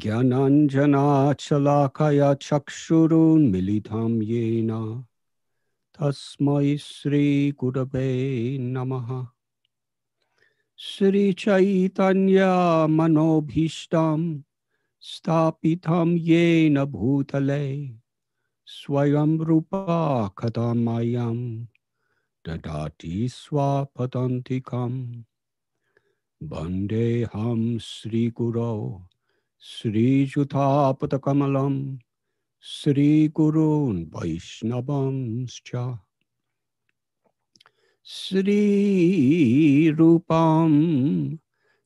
ज्ञानाञ्जनाशलाकया चक्षुरुन्मिलितं येन तस्मै श्रीगुरवे नमः। श्रीचैतन्यमनोभीष्टं स्थापितं येन भूतले स्वयं रूपा कदा मह्यं ददाति स्वापदान्तिकम्। वन्देऽहं श्रीगुरो श्रीयुतापदकमलं श्रीगुरून् वैष्णवंश्च श्रीरूपं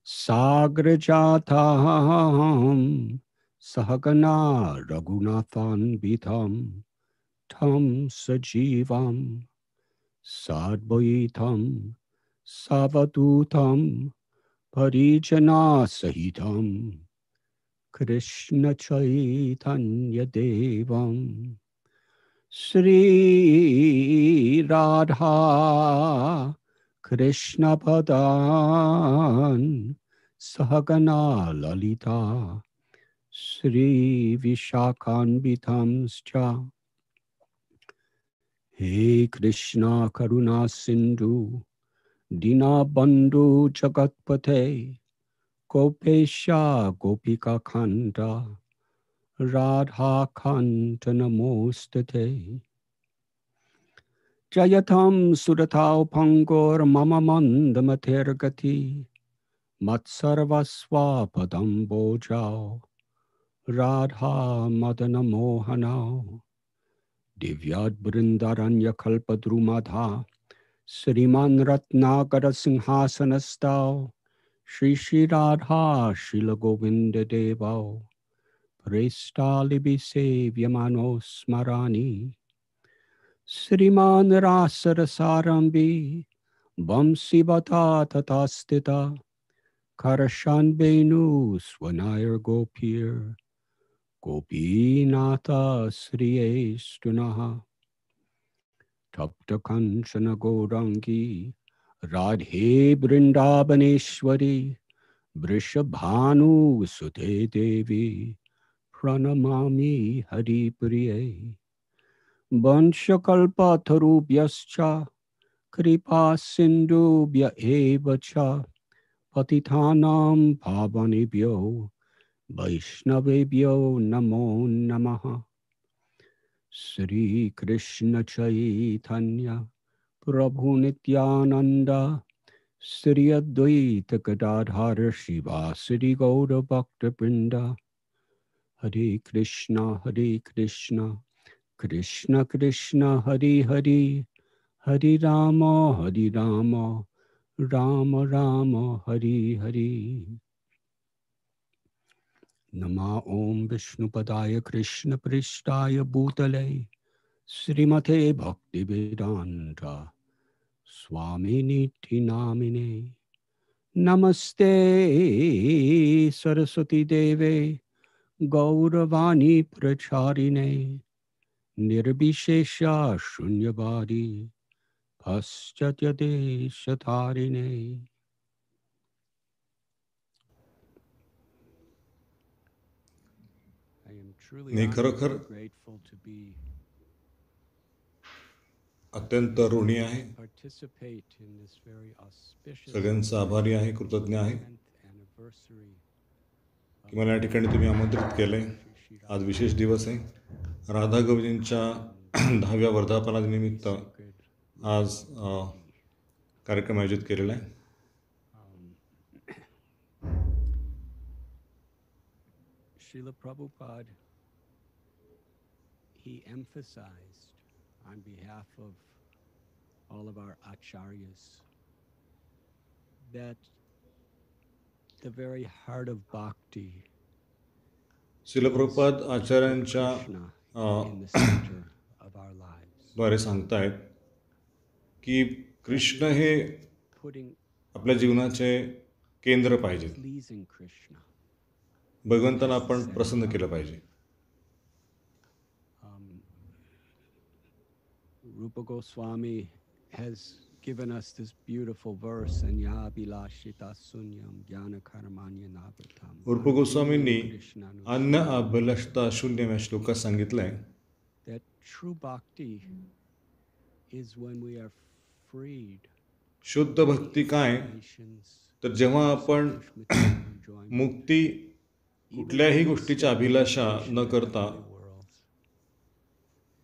साग्रजातं सहगना रघुनाथान्वितं तं सजीवं साद्वैतं सावधूतं परिजनसहितं कृष्ण चैतन्य देवं श्री राधा कृष्ण पदान् सहगना ललिता श्री विशाखान्वितांश्च। हे कृष्णा करुणा सिंधु दीनबन्धु जगत्पते गोपेशा गोपिका कान्त राधा कान्त नमोस्तुते। जयतं सुरतां पंगोर्मम मंदमतिर्गति मत्सर्वस्वापदं भोजाओ राधा मदन मोहनाओ। दिव्याद्बृन्दारण्यकल्पद्रुमधा श्रीमान् रत्नाकर सिंहासनस्थौ श्री राधा शील गोविंद देवौ प्रेष्ठालिभिसेव्यमानो स्मरामि। श्रीमान् रासरसारम्भी वंशीवता तथा स्थिता करशान् वेणुस्वनायर्गोपीर् गोपीनाथ श्रियेष्टुनः। तप्त कंचन गौरांगी राधे वृंदावनेश्वरी वृषभानुसुते देवी प्रणमामि हरिप्रिये। वंशकल्पतरुभ्यश्च कृपा सिन्धुभ्य एव च पतितानां पावनेभ्यो वैष्णवेभ्यो नमो नमः। श्री कृष्ण चैतन्य प्रभु नित्यानंद श्री अद्वैत गदाधर शिवासरि गौर भक्तवृंद। हरे कृष्ण कृष्ण कृष्ण हरे हरे हरे राम राम राम हरे हरे। नमः ओं विष्णुपदाय कृष्ण पृष्ठाय भूतले श्रीमते भक्तिवेदांत स्वामिनिधि नामिने। नमस्ते सरस्वती देवे गौरवाणी प्रचारिणे निर्विशेष शून्यवादी पाश्चात्यदेशतारिणे। मी खरोखर अत्यंत ऋणी आहे, सगळ्यांचा आभारी आहे, कृतज्ञ आहे की मला या ठिकाणी तुम्ही आमंत्रित केले। आज विशेष दिवस आहे, राधा गोविंदच्या 10व्या वर्धापनानिमित्त आज कार्यक्रम आयोजित केलेला आहे। Srila Prabhupada, he emphasized on behalf of all of our acharyas that the very heart of bhakti Srila Prabhupada आचार्यांच्या द्वारे सांगतायत की कृष्ण हे आपल्या जीवनाचे केंद्र पाहिजे। भगवंतांना आपण प्रसन्न केलं पाहिजे। Rupa Goswami has given us this beautiful verse, Anya Bilashita Sunyam Jnana Karmanya Navatam. उर्फ गोस्वामींनी अन्न अभिलषता शून्य या श्लोकात सांगितलंय That true bhakti is when we are freed शुद्ध भक्ती काय nations, तर जेव्हा आपण enjoyment, मुक्ती कुठल्याही गोष्टीची अभिलाषा न करता worlds.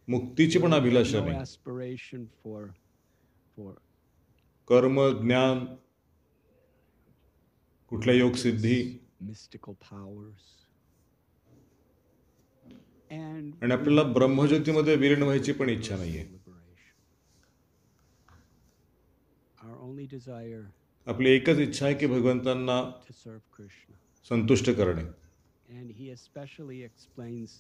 मुक्तीची पण अभिलाषा No नाही aspiration for कर्म ज्ञान कुठल्या योग सिद्धी mystical powers. And आणि आपल्याला ब्रह्मज्योतीमध्ये विलीन व्हायची पण इच्छा नाहीये liberation. Our only desire आपली एकच इच्छा आहे की भगवंतांना to serve Krishna. संतुष्ट करणे And he especially explains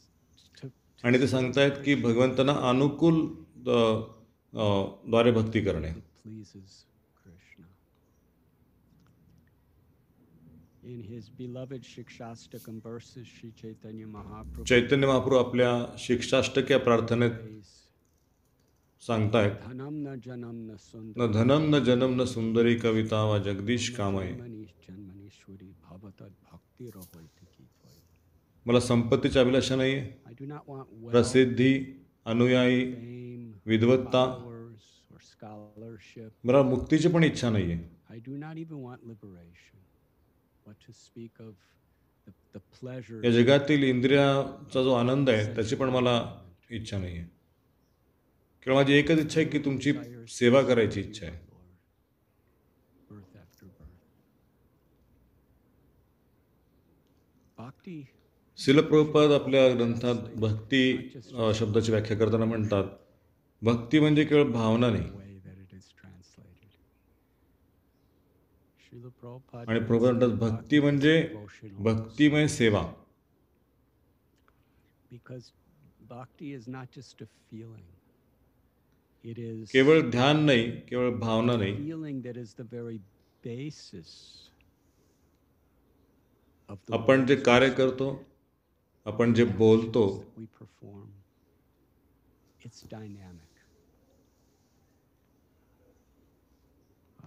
to आणि ते सांगतायत की भगवंतांना अनुकूल द्वारे भक्ती करणे that pleases Krishna. In his beloved Shikshastakam verses, Sri Chaitanya Mahaprabhu Chaitanya Mahaprabhu आपल्या शिक्षाष्टक या प्रार्थनेत says, सांगतायत Dhanam na janam na sundar न धनम न जनम न सुंदरी कविता वा Jagdish कामय janmanishwari bhavatad bhakti rahoiti ki tvai. मला संपत्तीची अभिलाषा नाही I do not want wealth, प्रसिद्धी अनुयायी fame, विद्वत्ता followers, or scholarship. मला मुक्तीची पण इच्छा नाहीये I do not even want liberation, but to speak of the pleasure या जगातील इंद्रियाचा जो आनंद आहे त्याची पण मला इच्छा नाहीये किंवा माझी एकच इच्छा आहे की तुमची सेवा करायची इच्छा आहे birth after birth. Bhakti शिल प्रभुपाद आपल्या ग्रंथात भक्ती शब्दाची व्याख्या करताना म्हणतात भक्ती म्हणजे केवळ भावना नाही way that it is translated. Srila Prabhupada आणि प्रभू म्हणतात भक्ती म्हणजे devotional भक्तिमय सेवा because bhakti is not just a feeling. It is केवळ ध्यान नाही केवळ भावना नाही feeling that is the very basis of the आपण जे कार्य करतो आपण जे बोलतो actions that we perform. It's dynamic.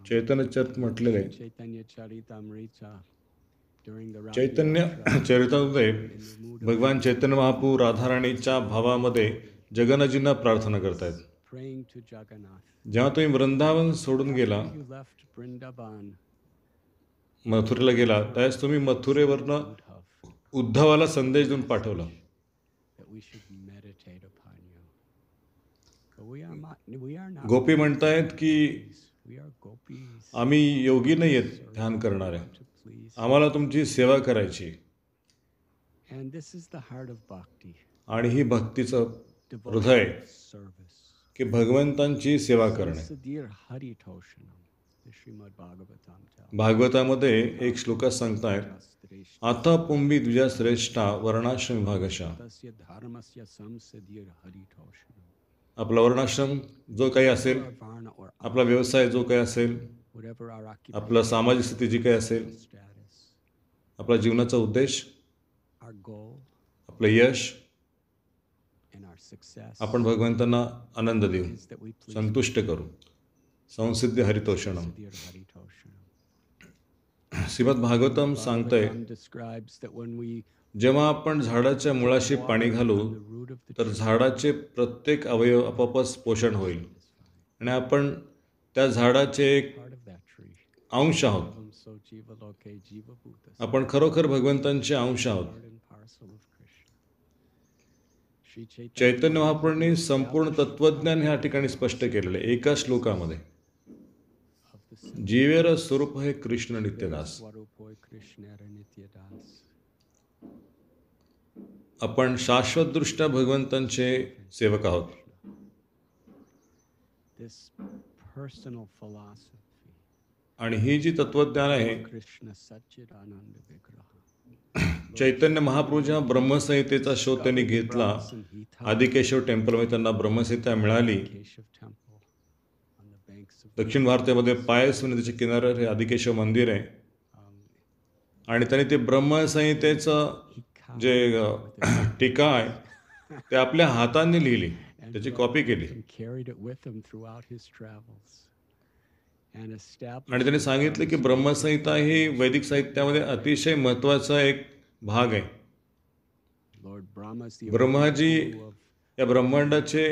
चैतन्य चरित म्हटलेलं आहे Chaitanya Charitamrita during the चैतन्य चरितामध्ये भगवान चैतन्य महाप्रभू राधाराणीच्या भावामध्ये जगन्नाथजींना प्रार्थना करतायत praying to Jagannath. जेव्हा तुम्ही वृंदावन सोडून गेला You left Vrindavan, मथुरेला गेला त्यावेळेस तुम्ही मथुरेवरनं Uddhav, उद्धवाला संदेश देऊन पाठवला that we should meditate upon you. But we are not गोपी म्हणतायत की we are gopis आम्ही योगी नाही आहेत ध्यान करणारे to please. आम्हाला तुमची सेवा करायची And this is the heart of bhakti, आणि ही भक्तीचं devotional हृदय service. की भगवंतांची सेवा करणे Sadir Hari Toshanam, the Srimad Bhagavatam tells. भागवतामध्ये एक श्लोकात सांगतायत Shastresh आता पुंबी द्विजा श्रेष्ठा वर्णाश्रम विभागशा tasya dharmasya samsadir Hari Toshanam. आपला वर्णाश्रम जो काही असेल Our varna or आपला व्यवसाय जो काही असेल whatever our आपला occupation सामाजिक स्थिती जी काही असेल status, आपला जीवनाचा उद्देश our goal आपलं यश and our success आपण भगवंतांना आनंद देऊ is that we please संतुष्ट करू संसिद्धी हरितोषणम Sadir Hari Toshanam. Shrimad Bhagavatam सांगतंय Bhagavatam describes that when we जेव्हा आपण झाडाच्या मुळाशी पाणी घालू the root of the तर झाडाचे प्रत्येक अवयव आपोआपच पोषण होईल आणि आपण त्या झाडाचे एक part of that tree. अंश आहोत Evam so jiva loke jiva bhutas, आपण खरोखर भगवंतांचे अंश आहोत part and parcel of Krishna. Shri Chaitanya चैतन्य महाप्रभूंनी संपूर्ण तत्वज्ञान ह्या ठिकाणी स्पष्ट केलेलं आहे एका श्लोकामध्ये of the जीवेर स्वरूप हे कृष्ण नित्यदास Swarupoy Krishna Nityadas. आपण शाश्वतदृष्ट्या भगवंतांचे सेवक आहोत This personal philosophy, आणि ही जी तत्वज्ञान आहे Krishna Satchidananda Vigraha. Chaitanya Mahaprabhu जेव्हा ब्रह्मसंहितेचा शोध त्यांनी घेतला आदिकेशव टेम्पलमध्ये त्यांना ब्रह्मसंहिता मिळाली Keshav Temple on the banks of दक्षिण भारतामध्ये पायस नदीच्या किनाऱ्यावर हे आदिकेशव मंदिर आहे आणि त्यांनी ते ब्रह्मसंहितेचं जे टीका आहे ते आपल्या हातांनी लिहिली त्याची कॉपी केली and carried it with him throughout his travels. and आणि त्यांनी established सांगितलं की ब्रह्मसंहिता ही वैदिक साहित्यामध्ये अतिशय महत्त्वाचा एक भाग आहे. Lord Brahma's the Brahmaji original guru of या ब्रह्मांडाचे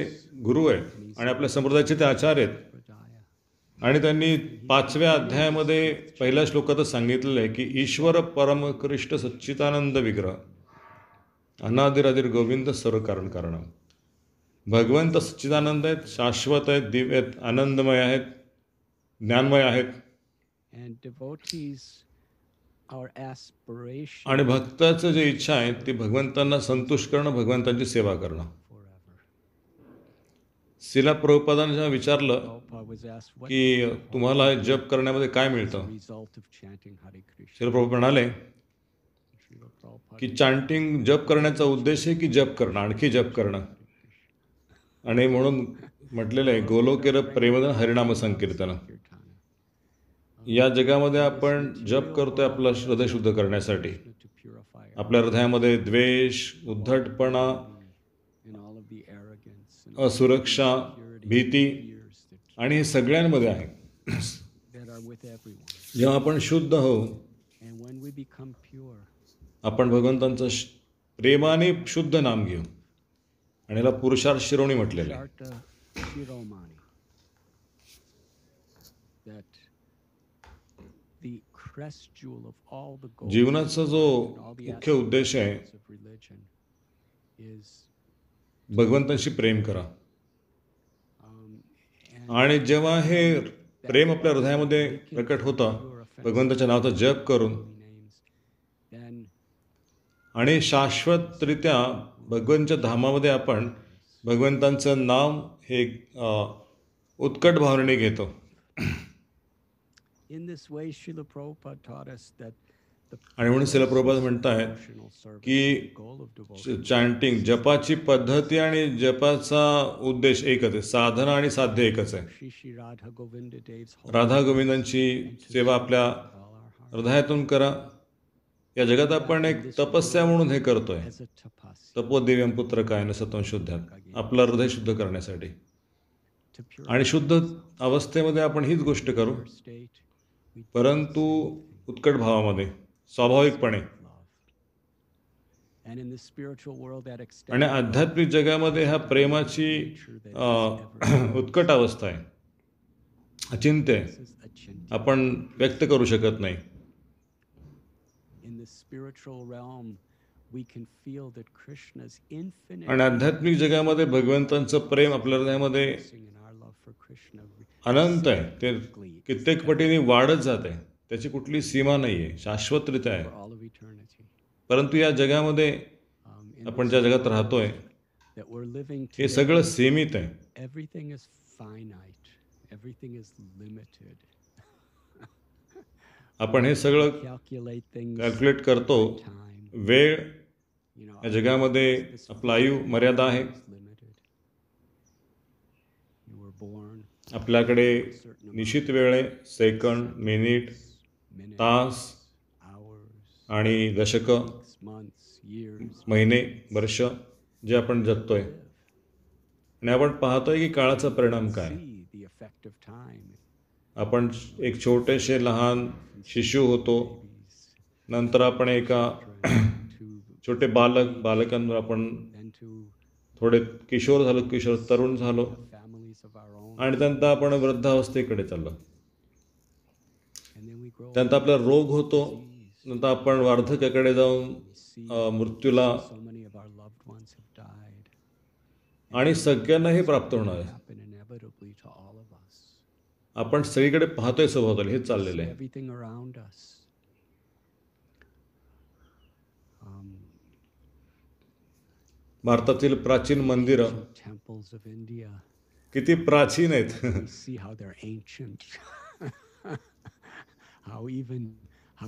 गुरु आहेत आणि आपल्या संप्रदायाचे ते आचार्य आहेत. Pradaya. आणि त्यांनी 5व्या अध्यायामध्ये पहिल्या श्लोकातच सांगितलेलं आहे की ईश्वर परमकृष्ट सच्चिदानंद विग्रह अनादिरादिर गोविंद सर्व कारण कारण. भगवंत सच्चिदानंद आहेत, शाश्वत आहेत, दिव्य आहेत, आनंदमय आहेत, ज्ञानमय आहेत. And devotees, our aspiration आणि भक्ताचं जे इच्छा आहे ती भगवंतांना संतुष्ट करणं, भगवंतांची सेवा करणं. forever. शिला प्रभुपादांना विचारलं Prabhupada was asked what की तुम्हाला जप करण्यामध्ये काय is the मिळतं. result of chanting Hare Krishna. शिला प्रभू म्हणाले Srila Prabhupada की चांटिंग जप करण्याचा उद्देश आहे की जप करणं, आणखी जप करणं. आणि म्हणून म्हटलेलं आहे गोलोकेर प्रेमधन हरिनाम संकीर्तन. Kirtana. या जगामध्ये आपण जप करतोय आपलं हृदय शुद्ध करण्यासाठी. To purify आपल्या हृदयामध्ये द्वेष, उद्धटपणा, and all of the arrogance and असुरक्षा, भीती fears आणि हे सगळ्यांमध्ये आहे. that are with everyone. जेव्हा आपण शुद्ध होऊ, And when we become pure, आपण भगवंतांचं प्रेमाने शुद्ध नाम घेऊ. आणि याला पुरुषार्थ शिरोमणी म्हटलेलं आहे. Sharta Shiromani, that the crest jewel of all the gold जीवनाचा जो and all the मुख्य उद्देश आहे aspects of religion is भगवंतांशी प्रेम करा. and आणि जेव्हा हे प्रेम आपल्या हृदयामध्ये प्रकट होतं भगवंताच्या नावाचा जप करून names, then आणि शाश्वतरित्या भगवंताच्या धामामध्ये आपण भगवंतांचं नाम हे उत्कट भावनेने घेतो. in this way Srila Prabhupada taught us that the आणि म्हणून शिला प्रभुपाद म्हणतायत devotional service, की the goal of devotion chanting जपाची पद्धती आणि जपाचा उद्देश एकच आहे, साधना आणि साध्य एकच आहे. Shri Shri Radha Govinda Dev's whole Radha गोविंदांची सेवा आपल्या all our heart हृदयातून करा. या जगात आपण एक तपस्या म्हणून हे करतोय. as a tapasya तपोदिव्यम पुत्र काय न सत्वं शुद्धात आपलं हृदय शुद्ध करण्यासाठी. to pure आणि शुद्ध अवस्थेमध्ये आपण हीच गोष्ट करू, state we परंतु उत्कट भावामध्ये स्वाभाविकपणे. love. And in the spiritual world that extends आणि आध्यात्मिक जगामध्ये ह्या प्रेमाची उत्कट अवस्था आहे, अचिंत्य आहे, is achintya. आपण व्यक्त करू शकत नाही. In the spiritual realm we can feel that Krishna's infinite आणि आध्यात्मिक जगामध्ये भगवंतांचं प्रेम आपल्या हृदयामध्ये blessing and our love for Krishna अनंत आहे. ते कित्येक पटीने वाढत जात आहे. त्याची कुठली सीमा नाही आहे, शाश्वतरित्या आहे. for all of eternity. परंतु या जगामध्ये In आपण ज्या जगात राहतोय that we're living हे today, सगळं सीमित आहे. everything is finite, everything is limited. आपण हे सगळं Calculate things कॅल्क्युलेट करतो. time, वेळ you know, या जगामध्ये आपलं आयु मर्यादा आहे. is limited. You were born, आपल्याकडे निश्चित वेळ आहे, सेकंड, मिनिट, minutes, तास hours, आणि दशकं, months, years. महिने, वर्ष जे आपण जगतोय. आणि आपण पाहतोय की काळाचा परिणाम काय. See the effect of time. आपण एक छोटेसे लहान शिशु होतो, नंतर आपण एका To छोटे बालकांवर आपण then to थोडे किशोर झालो, किशोर तरुण झालो families of our own, आणि त्यानंतर आपण वृद्धावस्थेकडे चाललो. and then we grow त्यानंतर आपला रोग होतो, नंतर आपण वार्धक्याकडे जाऊन मृत्यूला so many of our loved ones have died. आणि सगळ्यांनाही प्राप्त होणार आहे. Happen inevitably to all of us. आपण सगळीकडे पाहतोय सभोवताली हेच चाललेलं आहे. Everything around us. भारतातील प्राचीन मंदिरं Temples of India. किती प्राचीन आहेत. We see how they're ancient. how even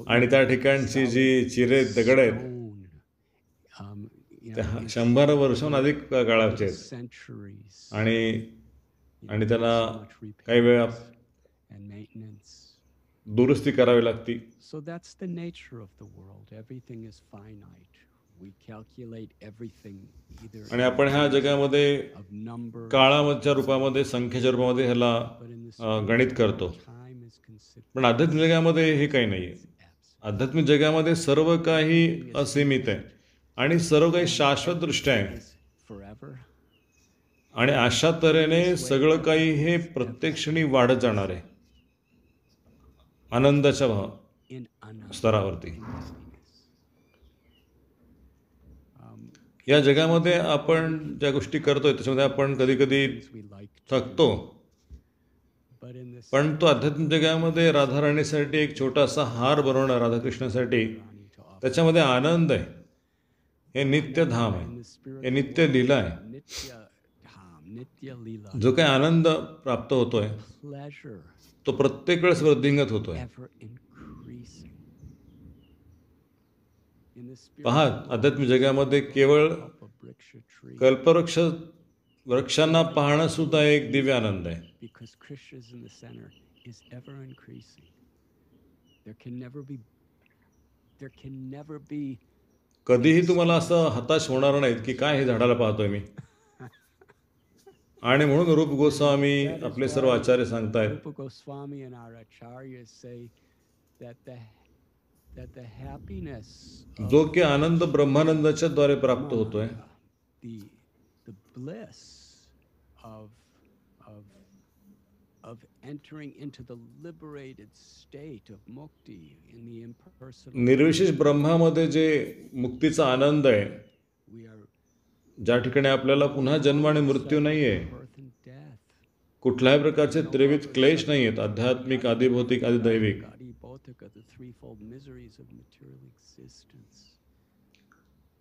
आणि त्या ठिकाणची जी चिरे दगड आहेत stone, you त्या know, 100 वर्षाहून अधिक काळाचे आहेत. centuries. आणि त्याला so much repair काही वेळा and maintenance. दुरुस्ती करावी लागती. So that's the nature of the world. Everything is finite. We calculate everything either आणि आपण ह्या जगामध्ये of number, काळाच्या रूपामध्ये, संख्येच्या रूपामध्ये ह्याला but in this गणित करतो. time is पण आध्यात्मिक जगामध्ये हे काही नाही आहे. आध्यात्मिक जगामध्ये सर्व काही असीमित आहे आणि सर्व काही शाश्वतदृष्ट्या आहे. forever. आणि अशा तऱ्हेने सगळं काही हे प्रत्येक क्षणी वाढत जाणार आहे आनंदाच्या In ananda. स्तरावरती. happiness. या जगामध्ये आपण ज्या गोष्टी करतोय त्याच्यामध्ये आपण कधी कधी We like, थकतो, but in this पण तो आध्यात्मिक जगामध्ये राधाराणीसाठी एक छोटासा हार बनवणं राधाकृष्णासाठी, Rani to offer त्याच्यामध्ये आनंद आहे. हे नित्य धाम in आहे, the हे spiritual नित्य लीला आहे. nitya dham, nitya lila, जो काही आनंद प्राप्त होतोय pleasure तो प्रत्येक वेळेस वृद्धिंगत होतोय. ever increasing. In the पहा, spiritual आध्यात्मिक जगामध्ये केवळ of a briksha tree, कल्पवृक्ष वृक्षांना पाहणं सुद्धा एक दिव्य आनंद आहे. because Krishna is in the center, is ever increasing. There can never be कधीही तुम्हाला असं हताश होणार नाहीत की काय हे झाडाला पाहतोय मी. आणि म्हणून रूप गोस्वामी आपले सर्व आचार्य सांगतायत Rupa Goswami and our acharyas say that the happiness of जो की आनंद ब्रह्मानंदाच्या द्वारे प्राप्त होतोय, the bliss of of entering into the liberated state of mukti in the impersonal, निर्विशेष ब्रह्मामध्ये जे मुक्तीचा आनंद आहे, we are ज्या ठिकाणी आपल्याला पुन्हा जन्म आणि मृत्यू नाहीये, birth and death. कुठल्याही प्रकारचे त्रिविध क्लेश नाहीयेत, आध्यात्मिक, आदिभौतिक, आदिदैविक. Gadi Bhautika, the threefold miseries of material existence.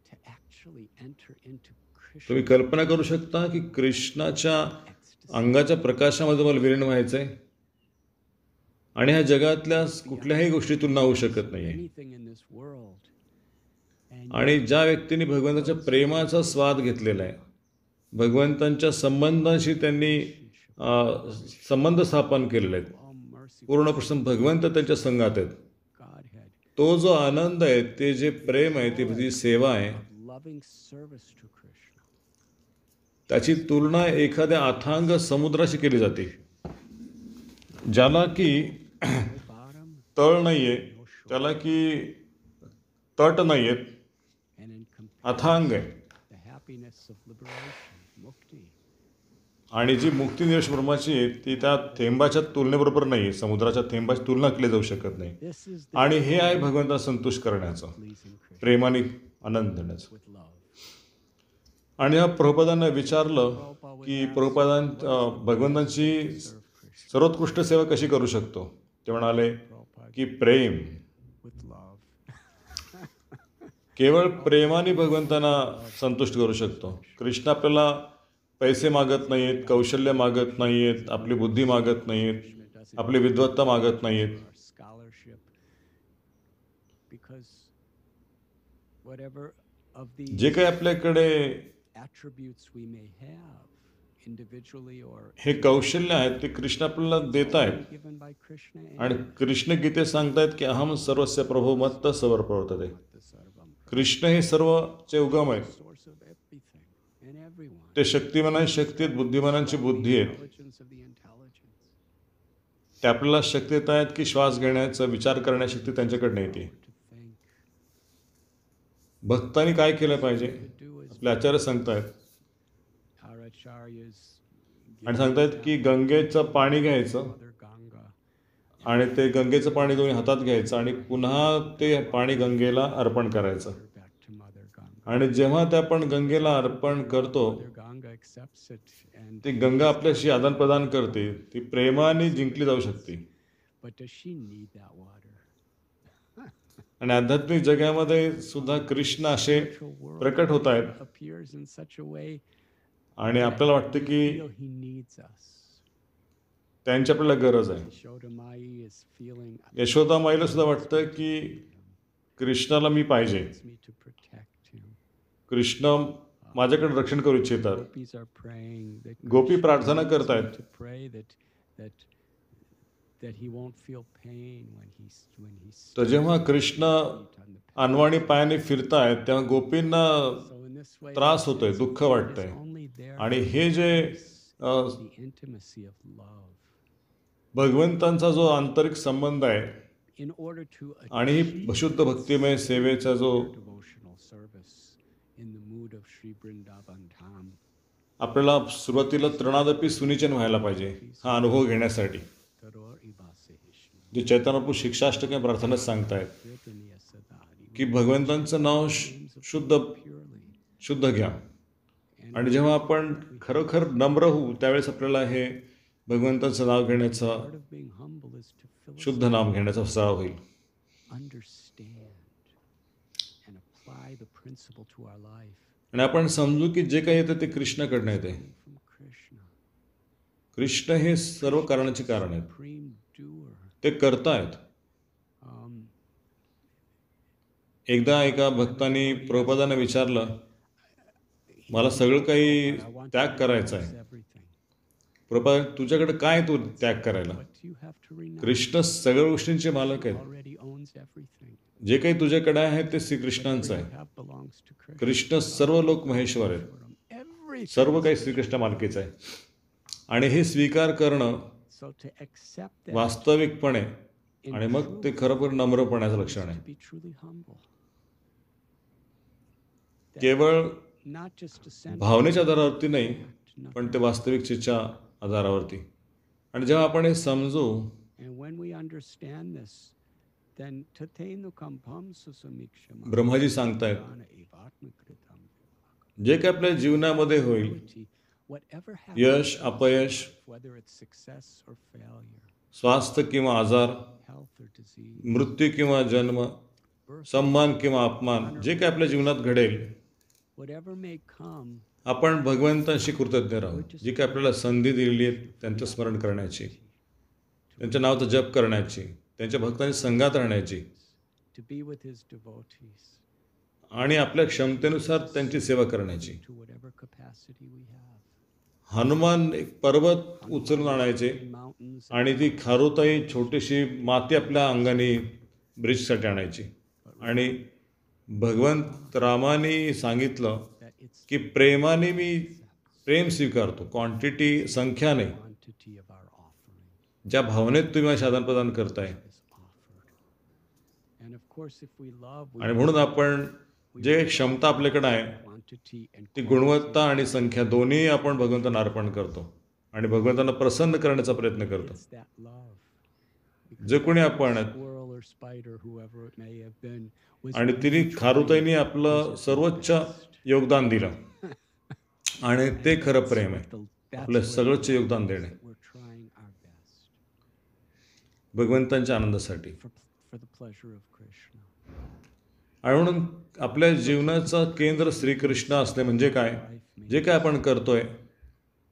To actually enter into Krishna तुम्ही कल्पना करू शकता की कृष्णाच्या अंगाच्या प्रकाशामध्ये मला विलीन व्हायचंय आणि ह्या जगातल्या कुठल्याही गोष्टी तुलना होऊ शकत नाहीये. anything in this world. And आणि ज्या व्यक्तीने भगवंताच्या प्रेमाचा स्वाद घेतलेला आहे, भगवंतांच्या संबंधांशी त्यांनी संबंध स्थापन केलेले आहेत, all mercy, पूर्णप्रसन्न भगवंत त्यांच्या संघात आहेत, Godhead, तो जो आनंद आहे, ते जे प्रेम आहे, ती जी सेवा आहे, loving service to Krishna. त्याची तुलना एखाद्या अथांग समुद्राशी केली जाते, ज्याला की Bottom तळ नाहीये, त्याला की तट नाहीयेत, and in अथांग आहे. the happiness of liberation, mukti. आणि जी मुक्ती निरश ब्रह्माची आहे ती त्या थेंबाच्या तुलनेबरोबर नाही, समुद्राच्या थेंबाची तुलना केली जाऊ शकत नाही. This is the आणि हे आहे भगवंताला संतुष्ट करण्याचं, pleasing Krishna प्रेमाने आनंद देण्याचं. with love. आणि या प्रभुपादांना विचारलं की भगवंतांची सर्वोत्कृष्ट सेवा कशी करू शकतो. ते म्हणाले की प्रेम, With love. केवळ प्रेमाने भगवंतांना संतुष्ट करू शकतो. कृष्ण आपल्याला पैसे मागत नाहीत, कौशल्य मागत नाहीत, आपली बुद्धी मागत नाहीत, आपली विद्वत्ता मागत नाहीत. Our scholarship. Because whatever of the जे काही आपल्याकडे attributes we may have individually or हे कौशल्य आहेत ते कृष्ण आपल्याला देत आहेत. given by Krishna आणि कृष्ण गीतेत सांगतायत की अहम सर्वस्य प्रभो मत्त सवर प्रवर्तते. the Sarvam, कृष्ण हे सर्वचे उगम आहेत, source of everything and everyone. ते शक्तिमानांची शक्ती आहेत, बुद्धिमानांची बुद्धी आहेत. Intelligence of the intelligence. ते आपल्याला शक्ती देत आहेत की श्वास घेण्याचा विचार करण्याची शक्ती त्यांच्याकडे येते. To think, भक्तांनी काय केलं पाहिजे to do is आपले आचार्य सांगतायत our acharyas आणि सांगतायत की गंगेचं पाणी घ्यायचं Mother Ganga आणि ते गंगेचं पाणी दोन्ही हातात घ्यायचं आणि पुन्हा ते पाणी गंगेला अर्पण करायचं. back to Mother Ganga. आणि जेव्हा ते आपण गंगेला अर्पण करतो, Mother Ganga accepts it and ती गंगा आपल्याशी आदान प्रदान करते, ती प्रेमाने जिंकली जाऊ शकते. but does she need that water? आणि आध्यात्मिक जगामध्ये सुद्धा कृष्ण असे प्रकट होत आहेत Appears in such a way आणि आपल्याला वाटतं की feel he needs us. त्यांची आपल्याला गरज आहे. Yashodamai is feeling यशोदा माईला सुद्धा वाटतं की कृष्णाला मी पाहिजे, me to protect him. Krishna माझ्याकडे रक्षण करू इच्छितात. Gopis are praying that Gopi Krishna प्रार्थना needs करतायत. him to pray that he won't feel pain when he's तर जेव्हा कृष्ण on the अनवाणी पायाने फिरतायत तेव्हा गोपींना so in this way त्रास होतोय, दुःख it's वाटतंय. only there आणि हे जे the intimacy of love. भगवंतांचा जो आंतरिक संबंध आहे in order to आणि achieve शुद्ध भक्तिमय सेवेचा जो devotional service in the mood of Sri Vrindavan Dham. आपल्याला सुरुवातीला तृणादपी सुनिचन व्हायला पाहिजे हा अनुभव घेण्यासाठी Taror Ibasehishna, जे चैतन्यप्रभू शिक्षाष्टक या प्रार्थनेत सांगतायत Kirtaniya Sadari, की भगवंतांचं नाव शुद्ध शुद्ध घ्या. आणि जेव्हा आपण खरोखर नम्र होऊ त्यावेळेस आपल्याला हे भगवंताचं नाव घेण्याचा part of being humble is to शुद्ध नाम घेण्याचा सराव होईल. understand and apply the principle to our life आणि आपण समजू की जे काही येतं ते कृष्णाकडनं येते. from Krishna, कृष्ण हे सर्व कारणाचे कारण आहेत. supreme doer. ते करतायत. Um, एकदा एका भक्तांनी प्रभुपादांना विचारलं मला सगळं काही I want त्याग to करायचं renounce आहे. everything. प्रभुपाद तुझ्याकडे काय तू त्याग करायला? What you have to renounce Krishna सगळ्या गोष्टींचे मालक आहेत. already owns everything. जे काही तुझ्याकडे आहे ते श्रीकृष्णांचं Whatever you आहे. have belongs to Krishna. Krishna सर्व लोक महेश्वर आहेत. Everything. सर्व काही श्रीकृष्ण मालकीचं आहे. आणि हे स्वीकार करणं So to accept that वास्तविकपणे in आणि मग truth ते खरोखर नम्रपणाचं लक्षण to आहे. be truly humble. केवळ Not just to send भावनेच्या आधारावरती नाही nothing. पण ते वास्तविकतेच्या आधारावरती. आणि जेव्हा आपण हे समजू And when we understand this, then tatenu kampam susamikshama. Brahmaji सांगतायत जे काही आपल्या जीवनामध्ये होईल Whatever यश happens, अपयश whether it's success or failure, स्वास्थ्य किंवा आजार health or disease, मृत्यू किंवा जन्म birth, सन्मान किंवा अपमान जे काही आपल्या जीवनात घडेल whatever may come, आपण भगवंतांशी कृतज्ञ राहू. जी काही आपल्याला संधी दिलेली आहे त्यांचं स्मरण करण्याची, त्यांच्या नावाचा जप करण्याची, त्यांच्या भक्तांच्या संघात राहण्याची to be with his devotees आणि आपल्या क्षमतेनुसार त्यांची सेवा करण्याची. to whatever capacity we have. Hanuman एक पर्वत उचलून आणायचे Mountains, आणि ती खारुताई छोटीशी माती आपल्या अंगाने ब्रिजसाठी आणायची. आणि भगवंत रामाने सांगितलं that it's की प्रेमाने मी प्रेम स्वीकारतो, क्वांटिटी संख्या नाही. quantity of our offering ज्या भावनेत तुम्ही मला आदान प्रदान करताय is offered. And of course, if we love, we आणि म्हणून आपण जे क्षमता आपल्याकडे आहे quantity and ती गुणवत्ता आणि संख्या दोन्ही आपण भगवंतांना अर्पण करतो आणि भगवंतांना प्रसन्न करण्याचा प्रयत्न करतो. it's that love. जे कोणी आपण Squirrel or spider, whoever it may have been, was आणि तिने खारुताईने आपलं सर्वोच्च योगदान दिलं आणि ते खरं प्रेम आहे. that's आपलं what सर्वोच्च योगदान देणे we're trying our best भगवंतांच्या आनंदासाठी. for the pleasure of Krishna. आणि म्हणून आपल्या जीवनाचं केंद्र श्रीकृष्ण असणे म्हणजे काय? जे काय आपण करतोय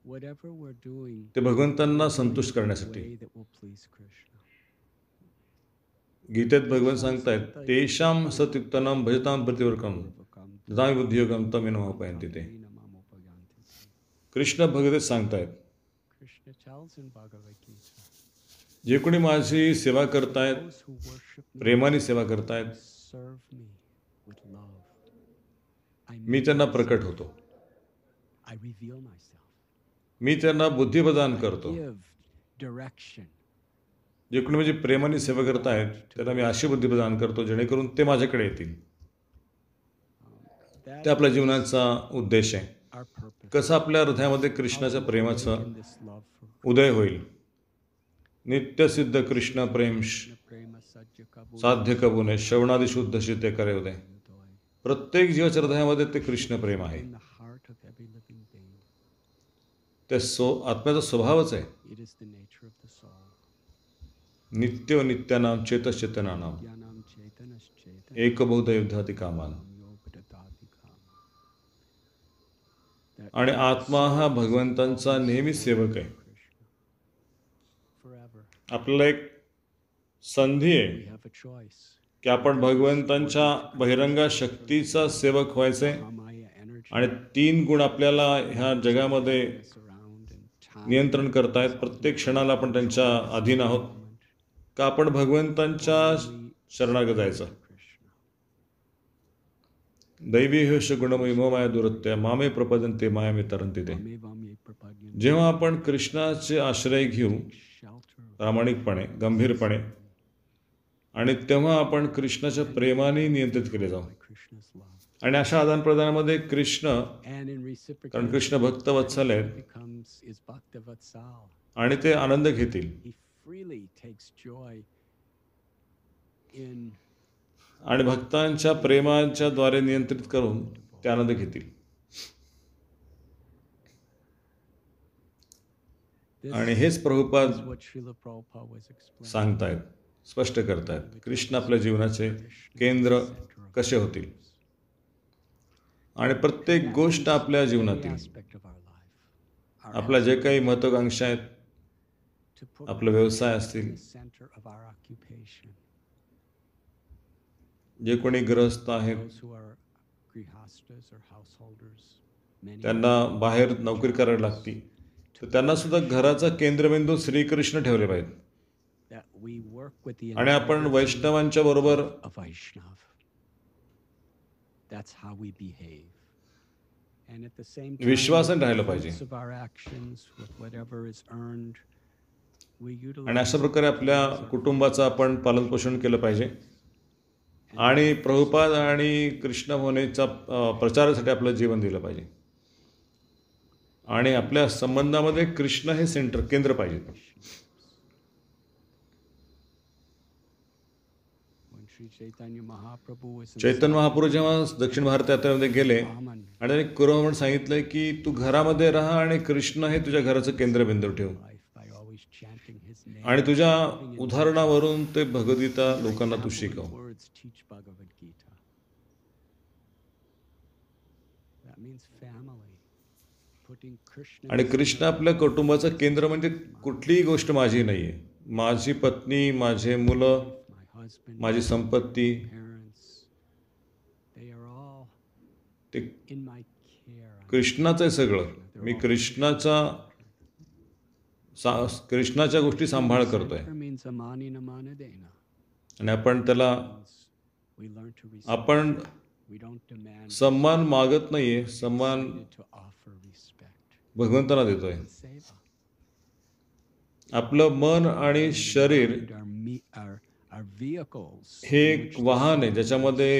Whatever we're doing, ते भगवंतांना संतुष्ट in a करण्यासाठी. way that will please Krishna. गीतेत भगवंत सांगतायत तेषाम सत्युक्तनाम भजताम प्रतिवर्कम दाय बुद्धियोगम तमेनोपायंती. ते कृष्ण भगवत सांगतायत Krishna tells in Bhagavad Gita, जे कोणी माझी सेवा करतायत those who worship me प्रेमाने सेवा करतायत serve me with love. I मी त्यांना प्रकट होतो, I reveal myself. मी त्यांना बुद्धी प्रदान करतो. Give direction. जे कोणी माझी प्रेमाने सेवा करतायत त्यांना मी अशी बुद्धी प्रदान करतो जेणेकरून ते माझ्याकडे येतील. That ते आपल्या जीवनाचा उद्देश आहे. our purpose. कसं आपल्या हृदयामध्ये कृष्णाच्या प्रेमाचा In this love for उदय होईल. नित्यसिद्ध कृष्ण प्रेम prema sajya kabul साध्य कबूने श्रवणादी शुद्ध सिद्ध करे उदय. प्रत्येक जीवाच्या हृदयामध्ये ते कृष्ण प्रेम आहे. in the heart of every living being. ते आत्म्याचा स्वभावच आहे. It is the nature of the soul. नित्य नित्यानाम चेतस चेतनानाम Yanam chetanas chetan एकबोध युद्धाती कामान. yogadadati kama. That आणि आत्मा हा भगवंतांचा नेहमी सेवक आहे. Krishna. Forever. आपल्याला एक संधी आहे We have a choice. की आपण भगवंतांच्या बहिरंगा शक्तीचा सेवक व्हायचे. Maya energy आणि 3 गुण आपल्याला ह्या जगामध्ये is around and time. नियंत्रण करतायत. प्रत्येक क्षणाला आपण त्यांच्या अधीन आहोत का आपण भगवंतांच्या शरणागत जायचं. Krishna. दैवी हर्ष गुणमयी माया दुरत्य मामे प्रपदंते माया मी तरंती ते. Mame vamye prapadyan जेव्हा आपण कृष्णाचे आश्रय घेऊ shelter प्रामाणिकपणे, गंभीरपणे, आणि तेव्हा आपण कृष्णाच्या प्रेमाने नियंत्रित केले जाऊ. by Krishna's love. आणि अशा आदानप्रदानामध्ये कृष्ण, And in कारण reciprocation, कृष्ण भक्त वत्सल आहेत is Bhaktavatsal. आणि ते आनंद घेतील He freely takes joy in आणि भक्तांच्या प्रेमाच्या द्वारे नियंत्रित करून ते आनंद घेतील. this. आणि हेच Prabhupada is what Srila Prabhupada was explaining. सांगतायत, स्पष्ट करतायत. कृष्ण आपल्या जीवनाचे केंद्र कसे होतील आणि प्रत्येक गोष्ट आपल्या जीवनातील, Aspect of our life. Our आपल्या जे काही महत्वाकांक्षा आहेत, to put आपला व्यवसाय in असतील, the center of our occupation. जे कोणी ग्रहस्थ आहेत, Those who are grihastas or householders, many त्यांना बाहेर नोकरी करायला लागती, तर त्यांना सुद्धा घराचा केंद्रबिंदू श्रीकृष्ण ठेवले पाहिजे. that we work with the आणि आपण integrity वैष्णवांच्या बरोबर of Vaishnav. That's how we behave. And at the same time, विश्वासाने with the राहिलं पाहिजे. fruits of our actions, with whatever is earned, we utilize आणि अशा प्रकारे आपल्या कुटुंबाचं आपण पालनपोषण केलं पाहिजे. आणि प्रभुपाद आणि कृष्ण भवनेचा प्रचारासाठी आपलं जीवन दिलं पाहिजे. आणि आपल्या संबंधामध्ये कृष्ण हे सेंटर, केंद्र पाहिजे. when Sri Chaitanya Mahaprabhu was in Chaitanya Mahaprabhu जेव्हा दक्षिण भारत यात्रेमध्ये गेले Brahman, आणि त्यांनी कुरवमन सांगितलंय की तू घरामध्ये राहा आणि कृष्ण हे तुझ्या घराचं केंद्रबिंदू ठेव. life by always chanting his name. आणि तुझ्या उदाहरणावरून ते भगवद्गीता लोकांना तू Example शिकव. and words teach Bhagavad Gita. That means family. Putting Krishna आणि कृष्ण आपल्या कुटुंबाचं केंद्र म्हणजे कुठलीही गोष्ट माझी नाही आहे. माझी पत्नी, माझे मुलं, my husband, माझी संपत्ती, parents, they are all ते in my care. कृष्णाचं आहे सगळं. मी कृष्णाच्या गोष्टी सांभाळ करतोय. Center means amani namana dena. आणि आपण त्याला, We learn to respect. आपण We don't demand. सन्मान मागत नाहीये, सन्मान Excited to offer respect भगवंताला देतोय. and seva. आपलं मन आणि शरीर And our vehicles. हे एक वाहन आहे ज्याच्यामध्ये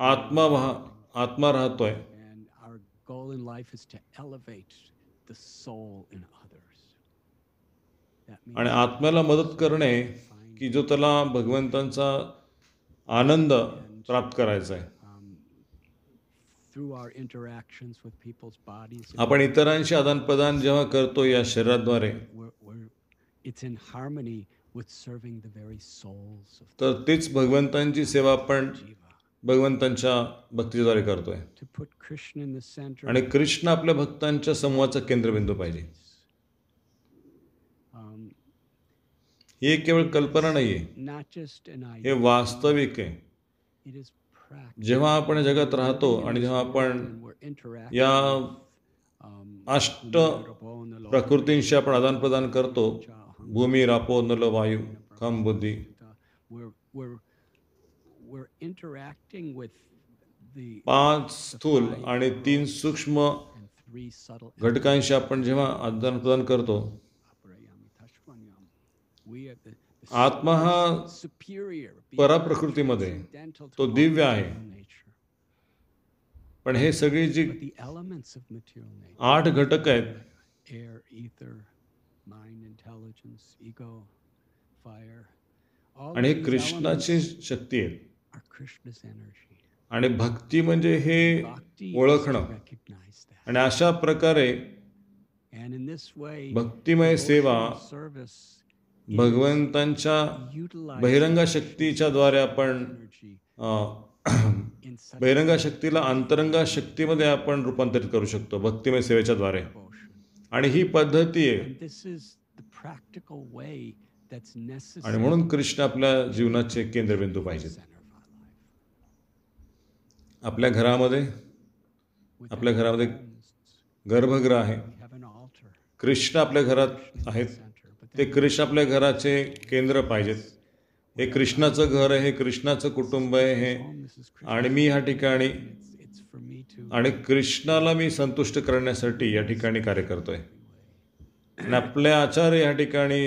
आत्मा राहतोय. And our goal in life is to elevate the soul in others. That means आणि आत्म्याला मदत करणे की जो त्याला भगवंतांचा आनंद प्राप्त करायचा आहे. through our interactions with people's bodies, आपण इतरांशी आदानप्रदान जेव्हा करतो या शरीराद्वारे, it's in harmony with serving the very souls of तर तीच भगवंतांची सेवा आपण Jiva. भगवंतांच्या भक्तीद्वारे करतोय. To put Krishna in the center. आणि कृष्ण आपल्या भक्तांच्या समूहाचा केंद्रबिंदू पाहिजे. ही केवळ कल्पना नाहीये, Not just an हे idea. वास्तविक आहे. It is practice. जेव्हा आपण या जगात राहतो आणि जेव्हा आपण And we're interacting या um, अष्ट प्रकृतींशी आपण आदानप्रदान करतो, भूमी, रापो, नल, वायू, खम, बुद्धी, we're interacting with the 5 स्थूल आणि 3 सूक्ष्म and 3 subtle घटकांशी आपण जेव्हा आदानप्रदान करतो, aparayami tashvanyam. We are the आत्मा हा superior being, पराप्रकृतीमध्ये dental to तो दिव्य आहे. material nature. पण हे सगळी जी But the elements of material nature, 8 घटक आहेत, air, ether, mind, intelligence, ego, fire, all आणि of हे these कृष्णाची elements शक्ती आहे. are Krishna's energy. आणि भक्ती म्हणजे हे Bhakti is to ओळखणं. recognize that. आणि अशा प्रकारे And in this way, भक्तिमय सेवा devotional service भगवंतांच्या utilizes बहिरंगा शक्तीच्या द्वारे आपण energy in such बहिरंगा शक्तीला अंतरंगा शक्तीमध्ये आपण रूपांतरित करू शकतो भक्तिमय सेवेच्या द्वारे. devotion. आणि ही पद्धती आहे. And this is the practical way that's आणि necessary म्हणून कृष्ण आपल्या जीवनाचे केंद्रबिंदू in the पाहिजेत. center of our life. आपल्या घरामध्ये, Within आपल्या घरामध्ये our homes, गर्भगृह आहे. we have an altar Krishna आपल्या घरात आहेत. center, but ते कृष्ण आपल्या घराचे केंद्र पाहिजेत. हे कृष्णाचं घर आहे, हे कृष्णाचं कुटुंब आहे हे. home, this is आणि मी ह्या ठिकाणी it's for me to आणि कृष्णाला मी संतुष्ट करण्यासाठी या ठिकाणी कार्य करतोय. आणि आपले आचार्य या ठिकाणी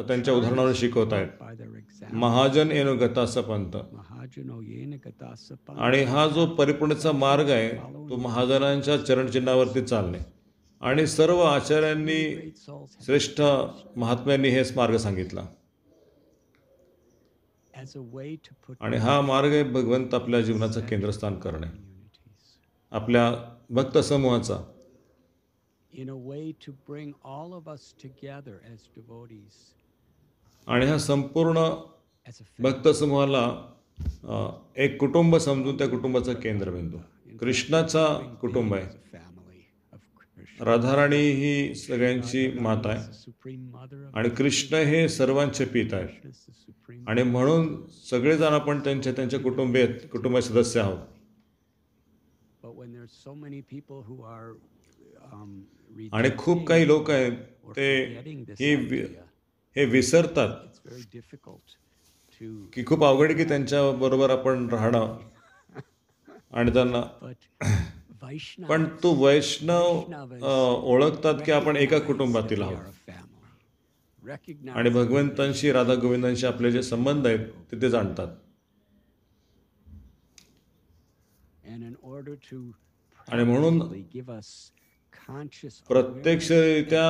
त्यांच्या उदाहरणावर शिकवत आहेत. by their example. Mahajan YONO गताचा पंथ. Mahajano yena gatasa pan. आणि हा जो परिपूर्णतेचा मार्ग आहे तो महाजनांच्या चरणचिन्हावरती चालणे. आणि सर्व आचार्यांनी Great souls have श्रेष्ठ महात्म्यांनी हेच मार्ग सांगितला. as a way to put आणि हा मार्ग आहे भगवंत आपल्या जीवनाचं केंद्रस्थान करणे, communities, आपल्या भक्त समूहाचा. in a way to bring all of us together as devotees, आणि हा संपूर्ण as a भक्त समूहाला एक कुटुंब समजून त्या कुटुंबाचा केंद्रबिंदू कृष्णाचा कुटुंब आहे. as a family of Krishna. Radharani ही सगळ्यांची माता The आहे supreme mother of आणि कृष्ण हे सर्वांचे पिता आहेत. Krishna is the supreme. आणि म्हणून सगळेजण आपण त्यांच्या कुटुंबाचे सदस्य आहोत. But when there's so many people who are आणि खूप काही लोक आहेत ते हे विसरतात it's very difficult to की खूप अवघड आहे की त्यांच्या बरोबर आपण राहणं आणि त्यांना but Vaishnava पण तो वैष्णव ओळखतात की आपण एका कुटुंबातील are आहोत. a family. Recognize आणि भगवंतांशी राधा गोविंदांशी आपले जे संबंध आहेत ते जाणतात. and in order to आणि म्हणून practically give us conscious प्रत्यक्षरित्या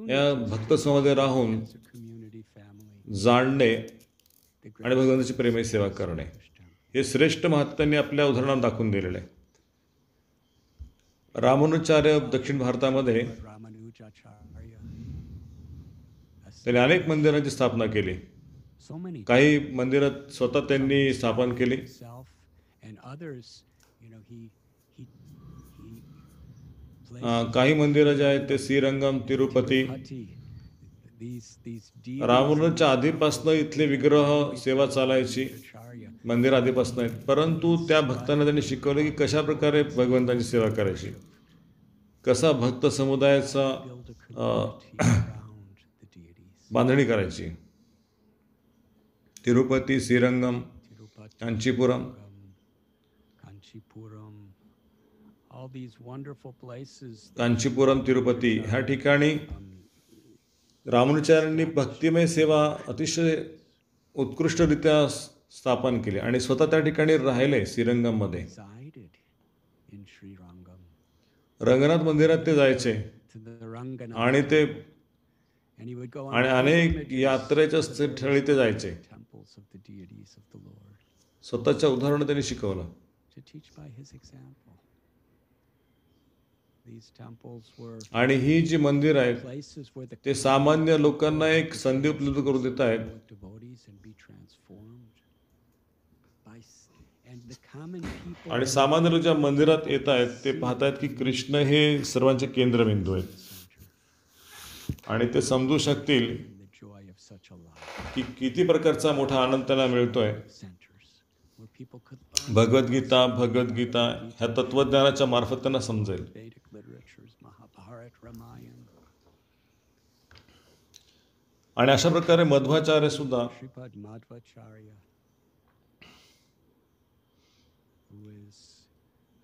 या भक्त समाजामध्ये राहून as a community family. जाणणे The आणि भगवंताची प्रेमाची सेवा करणे हे श्रेष्ठ महात्म्यांनी आपल्या उदाहरणात दाखवून दिलेले आहे. रामानुजाचार्य दक्षिण भारतामध्ये Ramanujacharya. त्यांनी अनेक मंदिरांची स्थापना केली. So many काही मंदिरं स्वतः त्यांनी स्थापन केली. himself and others, he काही मंदिरं जे आहेत ते श्रीरंगम, तिरुपती. Patti, these रामानुजाच्या आधीपासनं इथले विग्रह सेवा चालायची, Acharya मंदिर आधीपासून आहेत. परंतु त्या भक्तांना त्यांनी शिकवलं की कशा प्रकारे भगवंतांची सेवा करायची, कसा भक्त समुदायाचा build a community around the deities. बांधणी करायची. Tirupati, Srirangam, Tirupati, Kanchipuram, Kanchipuram, all these wonderful places. Kanchipuram, Tirupati ह्या ठिकाणी रामानुजाचार्यांनी भक्तिमय सेवा अतिशय उत्कृष्टरित्या स्थापन केली आणि स्वतः त्या ठिकाणी राहिले. श्रीरंगममध्ये Resided in Sri Rangam. Ranganath मंदिरात ते जायचे To the Ranganath. आणि ते And he would go on आणि अनेक pilgrimages यात्रेच्या स्थळी ते जायचे. to temples of the deities of the Lord स्वतःच्या उदाहरण त्यांनी शिकवलं. to teach by his example. These temples were आणि ही जी मंदिर आहेत places where the ते सामान्य लोकांना एक संधी उपलब्ध करून देत आहेत devotees and be transformed by and the common people आणि सामान्य लोक ज्या मंदिरात येत आहेत ते पाहत आहेत की कृष्ण हे सर्वांचे केंद्रबिंदू आहेत आणि ते समजू शकतील in the joy of such a life की किती प्रकारचा मोठा आनंद त्यांना मिळतोय. centers where people could learn Bhagavad Gita ह्या तत्वज्ञानाच्या मार्फत त्यांना समजेल. Vedic literatures, Mahabharata, Ramayana. आणि अशा प्रकारे मध्वाचार्य सुद्धा Sripad Madhvacharya, who is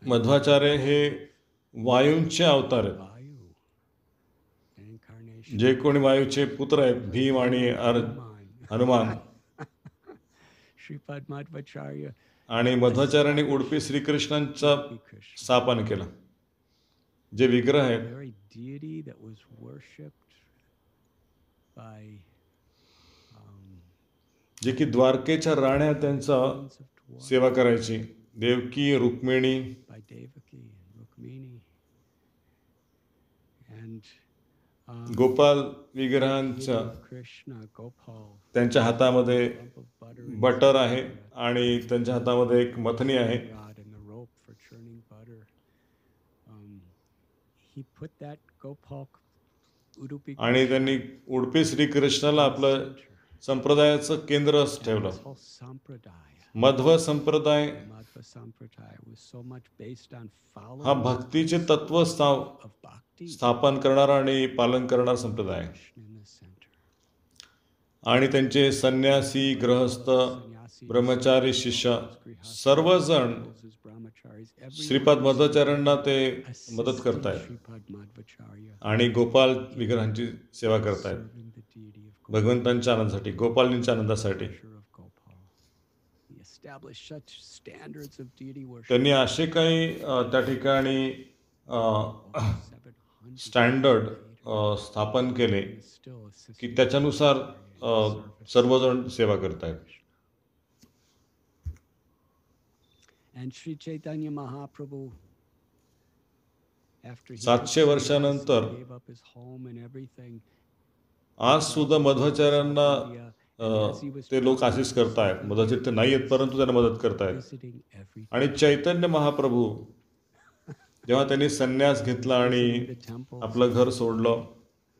Madhvacharya हे वायूंचे अवतार आहेत. Vayu, an incarnation जे कोणी वायूचे पुत्र आहेत भीम आणि of mine. Hanuman. Sripad Madhvacharya, आणि मध्वाचार्यांनी उडपी श्रीकृष्णांचा Krishna, स्थापन केला. जे विग्रह आहेत the very deity that was worshipped by जे की द्वारकेच्या राण्या त्यांचा sons of Dwarka, सेवा करायची. Devaki, Rukmini by Devaki and Rukmini, and Gopal विग्रहांच्या Krishna, Gopal, त्यांच्या हातामध्ये lump of butter, बटर आहे आणि त्यांच्या हातामध्ये एक मथनी आहे. rod and the rope for churning butter. He put that Gopal Udupi आणि त्यांनी उडपी श्रीकृष्णाला आपलं संप्रदायाचं केंद्र ठेवलं. this whole sampradaya, मध्व संप्रदाय Madhva Sampradaya, was so much based on हा following भक्तीचे तत्व of bhakti, स्थापन करणारा आणि पालन करणारा संप्रदाय आहे. Krishna in the center. आणि त्यांचे संन्यासी, गृहस्थ, ब्रह्मचारी शिष्य सर्वजण श्रीपाद मध्वाचार्यांना ते मदत करतायत आणि गोपाल विग्रहांची सेवा करतायत भगवंतांच्या आनंदासाठी, गोपालींच्या आनंदासाठी. त्यांनी असे काही त्या ठिकाणी स्टँडर्ड स्थापन केले की त्याच्यानुसार सर्वजण सेवा करतायत. And Sri Chaitanya Mahaprabhu, after he 700 वर्षानंतर gave up his home and everything, आज सुद्धा मध्वाचार्यांना ते लोक आशिष करतायत. मध्वाचार्य ते नाही आहेत परंतु त्यांना मदत करतायत. visiting every आणि चैतन्य महाप्रभू जेव्हा त्यांनी संन्यास घेतला आणि the temple आपलं घर सोडलं,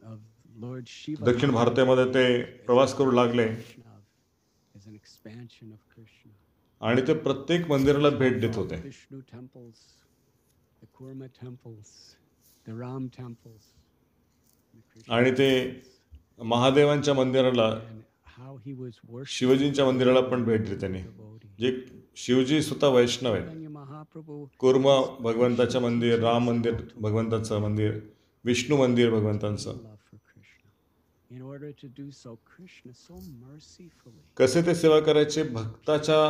of Lord Shiva दक्षिण भारतामध्ये ते प्रवास करू लागले Krishna is an expansion of Krishna. आणि ते प्रत्येक मंदिराला भेट देत होते. Vishnu temples, the Kurma temples, the Ram temples, the Krishna आणि ते महादेवांच्या मंदिराला, and how he was worshipped शिवजींच्या मंदिराला पण भेट दिली त्यांनी. devotee. जे शिवजी स्वतः वैष्णव आहेत. Chaitanya Mahaprabhu कुर्मा भगवंताचं मंदिर, राम मंदिर भगवंताचं मंदिर, विष्णू मंदिर भगवंतांचं. love for Krishna. In order to do so, Krishna so mercifully, कसे ते सेवा करायचे भक्ताच्या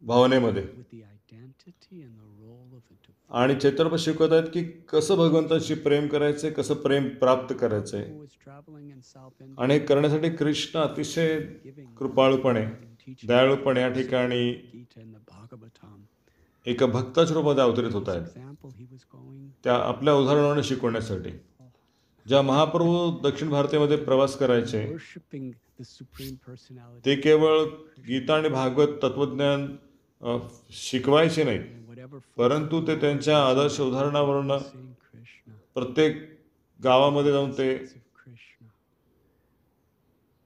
भावनेमध्ये. with the identity and the role of a devotee, आणि चैतन्य शिकवत आहेत की कसं भगवंताशी प्रेम करायचे, कसं प्रेम प्राप्त करायचंय. who was traveling in South India, आणि हे करण्यासाठी कृष्ण अतिशय giving कृपाळूपणे, and teaching दयाळूपणे या ठिकाणी Gita and the Bhagavatam. एका भक्ताच्या रूपामध्ये अवतरित होत आहेत. Example, he was going त्या आपल्या उदाहरणाने शिकवण्यासाठी. ज्या महाप्रभू दक्षिण भारतामध्ये प्रवास करायचे worshiping the Supreme Personality ते केवळ गीता आणि भागवत तत्वज्ञान शिकवायचे नाहीत, and whatever परंतु ते त्यांच्या आदर्श उदाहरणावरून saying Krishna, प्रत्येक गावामध्ये जाऊन ते of Krishna,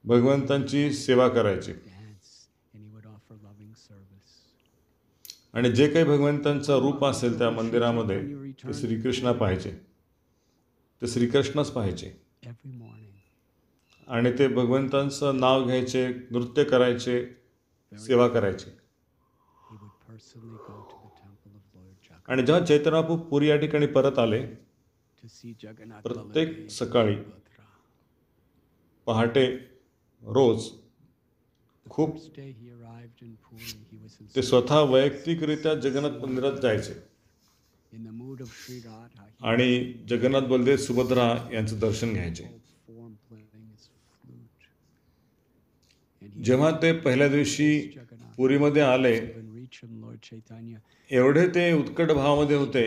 भगवंतांची सेवा करायचे. dance, and he would offer loving service. आणि जे काही भगवंतांचं रूप असेल त्या मंदिरामध्ये ते श्रीकृष्ण पाहिजे, ते श्रीकृष्णच पाहिजे. Every morning, आणि ते भगवंतांचं नाव घ्यायचे, नृत्य करायचे, सेवा करायचे. he would personally go to the temple of Lord Jagannath आणि जेव्हा चैतन्यप्रभू पुरी या ठिकाणी परत आले, to see Jagannath प्रत्येक Baladev, सकाळी Subhadra. पहाटे रोज खूप First day he arrived in Puri, he was in ते स्वतः वैयक्तिकरित्या जगन्नाथ मंदिरात जायचे in the mood of Sri Radha. He आणि जगन्नाथ बलदेव सुभद्रा यांचं दर्शन घ्यायचे. held form playing his flute. And he जेव्हा ते पहिल्या दिवशी Jagannath पुरीमध्ये आले, even reach him, Lord Chaitanya. एवढे ते उत्कट भावामध्ये होते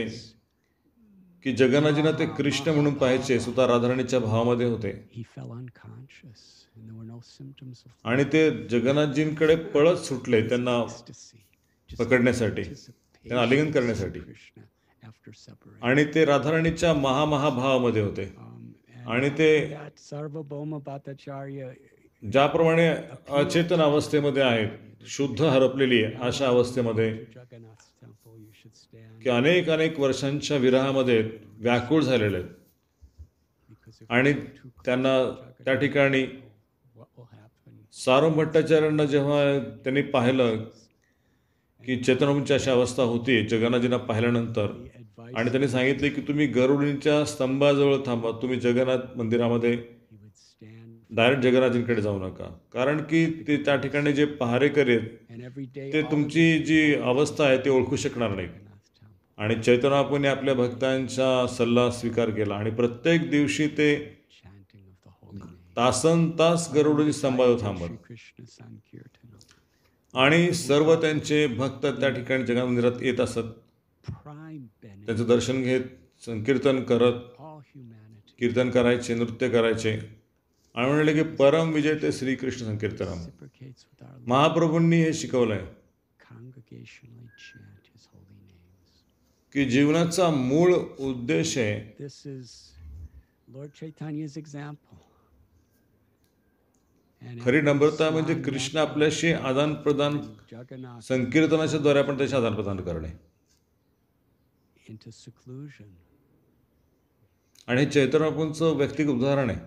की जगन्नाथजींना ते कृष्ण म्हणून पाहायचे, स्वतः राधाराणीच्या भावामध्ये होते. He fell unconscious and there were no symptoms of आणि ते जगन्नाथजींकडे पळत सुटले त्यांना ecstasy. Just पकडण्यासाठी, anticipation त्यांना आलिंगन of करण्यासाठी. Krishna after separation. आणि ते राधाराणीच्या महाभावामध्ये होते. And आणि ते that Sarvabhauma Bhattacharya, ज्याप्रमाणे अचेतन अवस्थेमध्ये आहेत, शुद्ध हरपलेली आहे अशा अवस्थेमध्ये Jagannath's temple, you should stand की अनेक अनेक वर्षांच्या विरहामध्ये व्याकुळ झालेले आहेत. because if आणि you go too close त्यांना to Jagannath, त्या ठिकाणी what will happen? सारोम भट्टाचार्यांना जेव्हा त्यांनी पाहिलं की चैतन्यप्रभूंची अशी अवस्था होती जगन्नाथजींना पाहिल्यानंतर, The advice आणि त्यांनी सांगितले की तुम्ही गरुडींच्या स्तंभाजवळ थांबा, तुम्ही जगन्नाथ मंदिरामध्ये he would stand डायरेक्ट जगन्नाथजींकडे जाऊ नका, कारण की ते त्या ठिकाणी जे पहारेकर आहेत and every day ते all of तुमची जी अवस्था आहे ते ओळखू शकणार नाहीत. Jagannath's temple, आणि चैतन्यप्रभूंनी आपल्या भक्तांचा सल्ला स्वीकार केला आणि प्रत्येक दिवशी ते chanting of the holy name. तासन तास गरुडी स्तंभाजवळ थांबत Shri Krishna Sankirtana. आणि सर्व त्यांचे भक्त त्या ठिकाणी जगन्नाथ मंदिरात येत असत. Prime benefit, त्यांचं दर्शन घेत, संकीर्तन करत, all humanity कीर्तन करायचे, नृत्य करायचे आणि म्हणाले की परम विजय ते Shrikrishna संकीर्तनम. reciprocates with our Lord. महाप्रभूंनी हे शिकवलंय Congregationally chant his holy names. की जीवनाचा मूळ उद्देश आहे This is Lord Chaitanya's example. And खरी after नम्रता म्हणजे Snan कृष्ण Yatra, आपल्याशी आदान प्रदान Jagannath संकीर्तनाच्या द्वारे आपण त्याचे आदान प्रदान करणे. into seclusion आणि हे चैतन्यप्रभूंचं व्यक्तिगत उदाहरण आहे.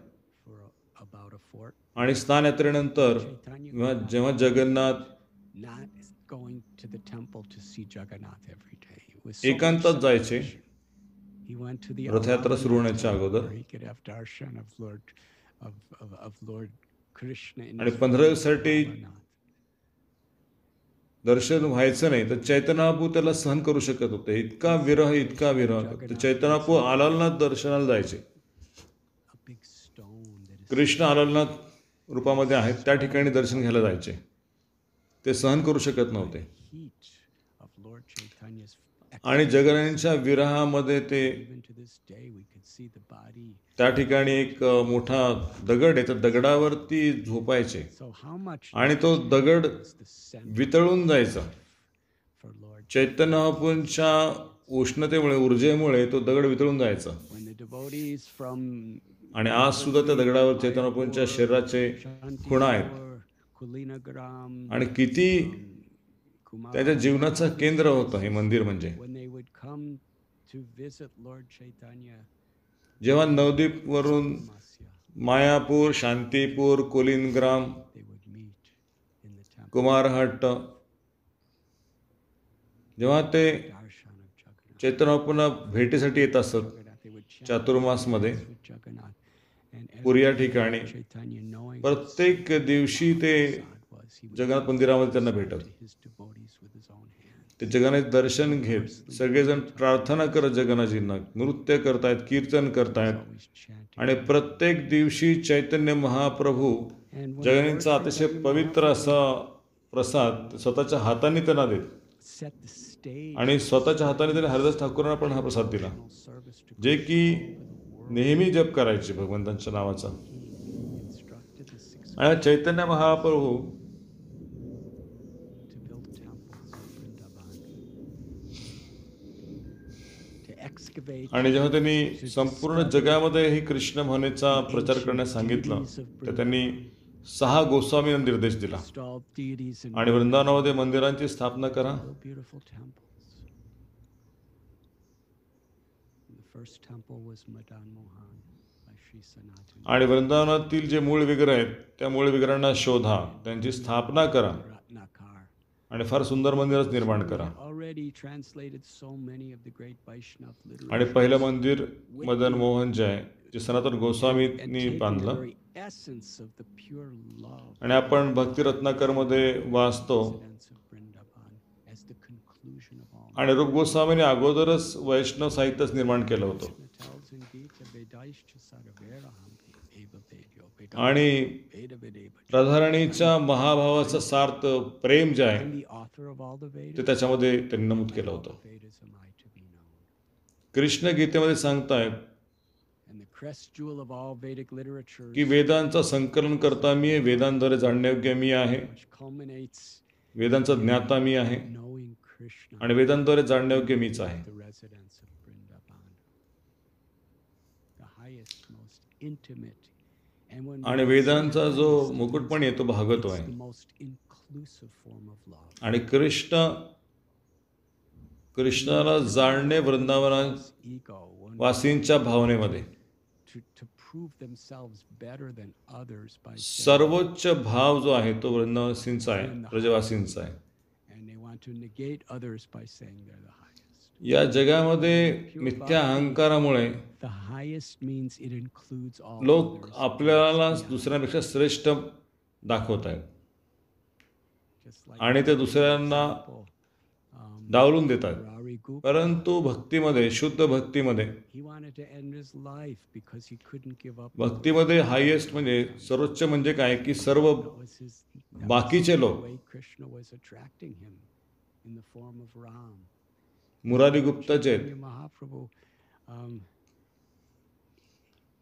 for about a fort. आणि स्नान यात्रेनंतर Chaitanya जेव्हा Jagannath not going to the temple to see Jagannath every day. It was so much एकांतात जायचे separation. He went to the रथयात्रा सुरू Alamanath होण्याच्या temple अगोदर where he could have darshan of Lord Krishna in आणि his 15 form दिवसासाठी of Alamanath. दर्शन व्हायचं नाही तर चैतन्यबापू त्याला सहन करू शकत होते. इतका विरह तर चैतन्यबापू आलालनाथ दर्शनाला जायचे. A big stone that is Krishna आलालनाथ रूपामध्ये आहेत त्या ठिकाणी दर्शन घ्यायला जायचे. ते सहन करू शकत नव्हते heat of Lord Chaitanya's आणि जगन्नाथांच्या विरहामध्ये ते even to this day we could see the body. त्या ठिकाणी एक मोठा दगड आहे त्या दगडावरती झोपायचे So how much आणि तो दगड is the center वितळून जायचा. for Lord चैतन्यबापूंच्या उष्णतेमुळे ऊर्जेमुळे तो दगड वितळून जायचा. when the devotees from आणि आज सुद्धा त्या दगडावर चैतन्यबापूंच्या शरीराचे खुणा आहेत Shantipur, Kulinagram, आणि किती Kumar, त्याच्या जीवनाचं केंद्र होतं हे मंदिर म्हणजे. when they would come to visit Lord Chaitanya, जेव्हा नवदीपवरून Masya, Mayapur, Shantipur, कोलिनग्राम, they would meet in the temple. कुमारहट्ट जेव्हा ते Darshan of Jagannath. चैतन्यबापूंना भेटीसाठी येत असत Jagannath, they would chant चातुर्मासमध्ये with Jagannath. And पुरी या every day ठिकाणी Chaitanya, knowing प्रत्येक दिवशी ते God was, he would Jagannath मंदिरामध्ये त्यांना भेटत. to his devotees with his own hand. ते जगन्नाथ दर्शन घेत सगळेजण प्रार्थना करत जगन्नाथजींना नृत्य करतायत, कीर्तन करतायत Always chanting. आणि प्रत्येक दिवशी चैतन्य महाप्रभू And when जगन्नाथचा अतिशय पवित्र असा प्रसाद स्वतःच्या हाताने त्यांना देत set the stage आणि स्वतःच्या हाताने त्यांनी हरिदास ठाकूरांना पण हा प्रसाद दिला service to जे की नेहमी जप करायचे भगवंतांच्या नावाचा. instructed the six आणि Chaitanya Mahaprabhu to build temples in Vrindavan, to excavate आणि जेव्हा त्यांनी संपूर्ण जगामध्ये ही कृष्ण भावनेचा प्रचार करण्यास सांगितलं तर त्यांनी 6 गोस्वामींना निर्देश दिला installed deities and आणि वृंदावनामध्ये मंदिरांची स्थापना करा. build beautiful temples. The first temple was Madan Mohan by Sri Sanatana आणि वृंदावनातील जे मूळ विग्रह आहेत त्या मूळ विग्रहांना शोधा, त्यांची स्थापना करा Ratnakar. आणि फार सुंदर मंदिरच निर्माण करा. Already translated so many of the great Vaishnav literature. आणि पहिलं मंदिर मदन मोहन जे आहे जे सनातन गोस्वामींनी taking the बांधलं very essence of the pure love आणि आपण भक्ती रत्नाकरमध्ये वाचतो residents of Vrindavan as the conclusion of all. आणि रूप गोस्वामीने अगोदरच वैष्णव साहित्यच निर्माण केलं होतं. Krishna tells in Gita, Vedaishcha Saraveraham eva vedyo आणि Vedavedeva. राधाराणीच्या महाभावाचा सार्थ प्रेम जे आहे I'm the author of all the ते Vedas. त्याच्यामध्ये त्यांनी नमूद केलं होतं. Vedas am I to be known. Krishna गीतेमध्ये सांगतायत And the crest jewel of all Vedic literature, की वेदांचं संकलन करता मी आहे, वेदांद्वारे जाणण्यायोग्य मी आहे, which culminates वेदांचा ज्ञाता मी आहे in knowing Krishna, आणि वेदांद्वारे जाणण्यायोग्य मीच आहे. the residents of Vrindavan, the highest, most intimate, and when आणि वेदांचा जो मुकुटपणी आहे तो भागवतो it's आहे. the most inclusive form of love. आणि कृष्णाला जाणणे वृंदावना Ego, one वासींच्या भावनेमध्ये to prove themselves better than others by saying, सर्वोच्च भाव जो आहे तो वृंदावासींचा आहे, ब्रजवासींचा आहे. and they want to negate others by saying they're the highest. या जगामध्ये मिथ्या अहंकारामुळे The highest means it includes all लोक others. आपल्याला दुसऱ्यापेक्षा श्रेष्ठ दाखवत आहेत Just like आणि ते दुसऱ्यांना डावलून देतात. Murari Gupta, परंतु भक्तीमध्ये, शुद्ध भक्तीमध्ये, he wanted to end his life because he couldn't give up. भक्तीमध्ये हायेस्ट म्हणजे सर्वोच्च म्हणजे काय की सर्व That was his, that बाकीचे was the लोक way Krishna was attracting him in the form of Ram. Murari Gupta जे आहेत, Chaitanya Mahaprabhu,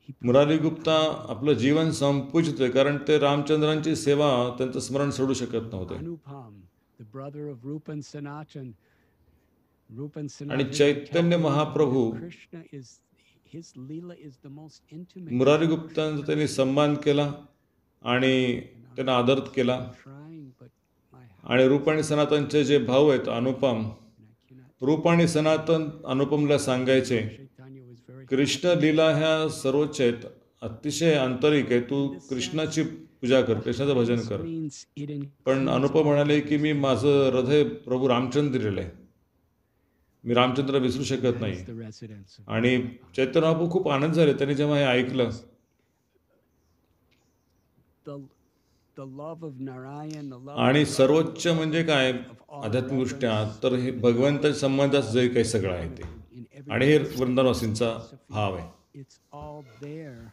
he Murari Gupta आपलं जीवन संपुजतोय कारण ते रामचंद्रांची सेवा त्यांचं स्मरण सोडू शकत नव्हते. Anupam, the brother of Rupa and Sanatan. Rupa and आणि Sanatan Chaitanya tell Mahaprabhu Krishna is his leela is the most intimate. Murari गुप्तांचा त्यांनी सन्मान केला आणि त्यांना आदर केला. Trying, but my heart आणि रूप आणि सनातनचे जे भाऊ आहेत अनुपम, I cannot. रूप आणि सनातन अनुपमला सांगायचे Chaitanya was very कृष्ण लीला ह्या सर्वोच्च आहेत, अतिशय आंतरिक आहे, तू कृष्णाची पूजा कर, कृष्णाचं भजन This कर. means it पण includes अनुप म्हणाले की मी माझं हृदय प्रभू रामचंद्र दिलेलं आहे, मी रामचंद्र विसरू शकत that नाही. is the residence of आणि चैतन्य बापू खूप आनंद झाले त्यांनी जेव्हा हे ऐकलं. the the love of Narayan, the love आणि of सर्वोच्च म्हणजे काय आध्यात्मिकदृष्ट्या तर हे भगवंताच्या संबंधात जे काही सगळं आहे ते, in every आणि हे वृंदावनवासींचा भाव आहे. it's all there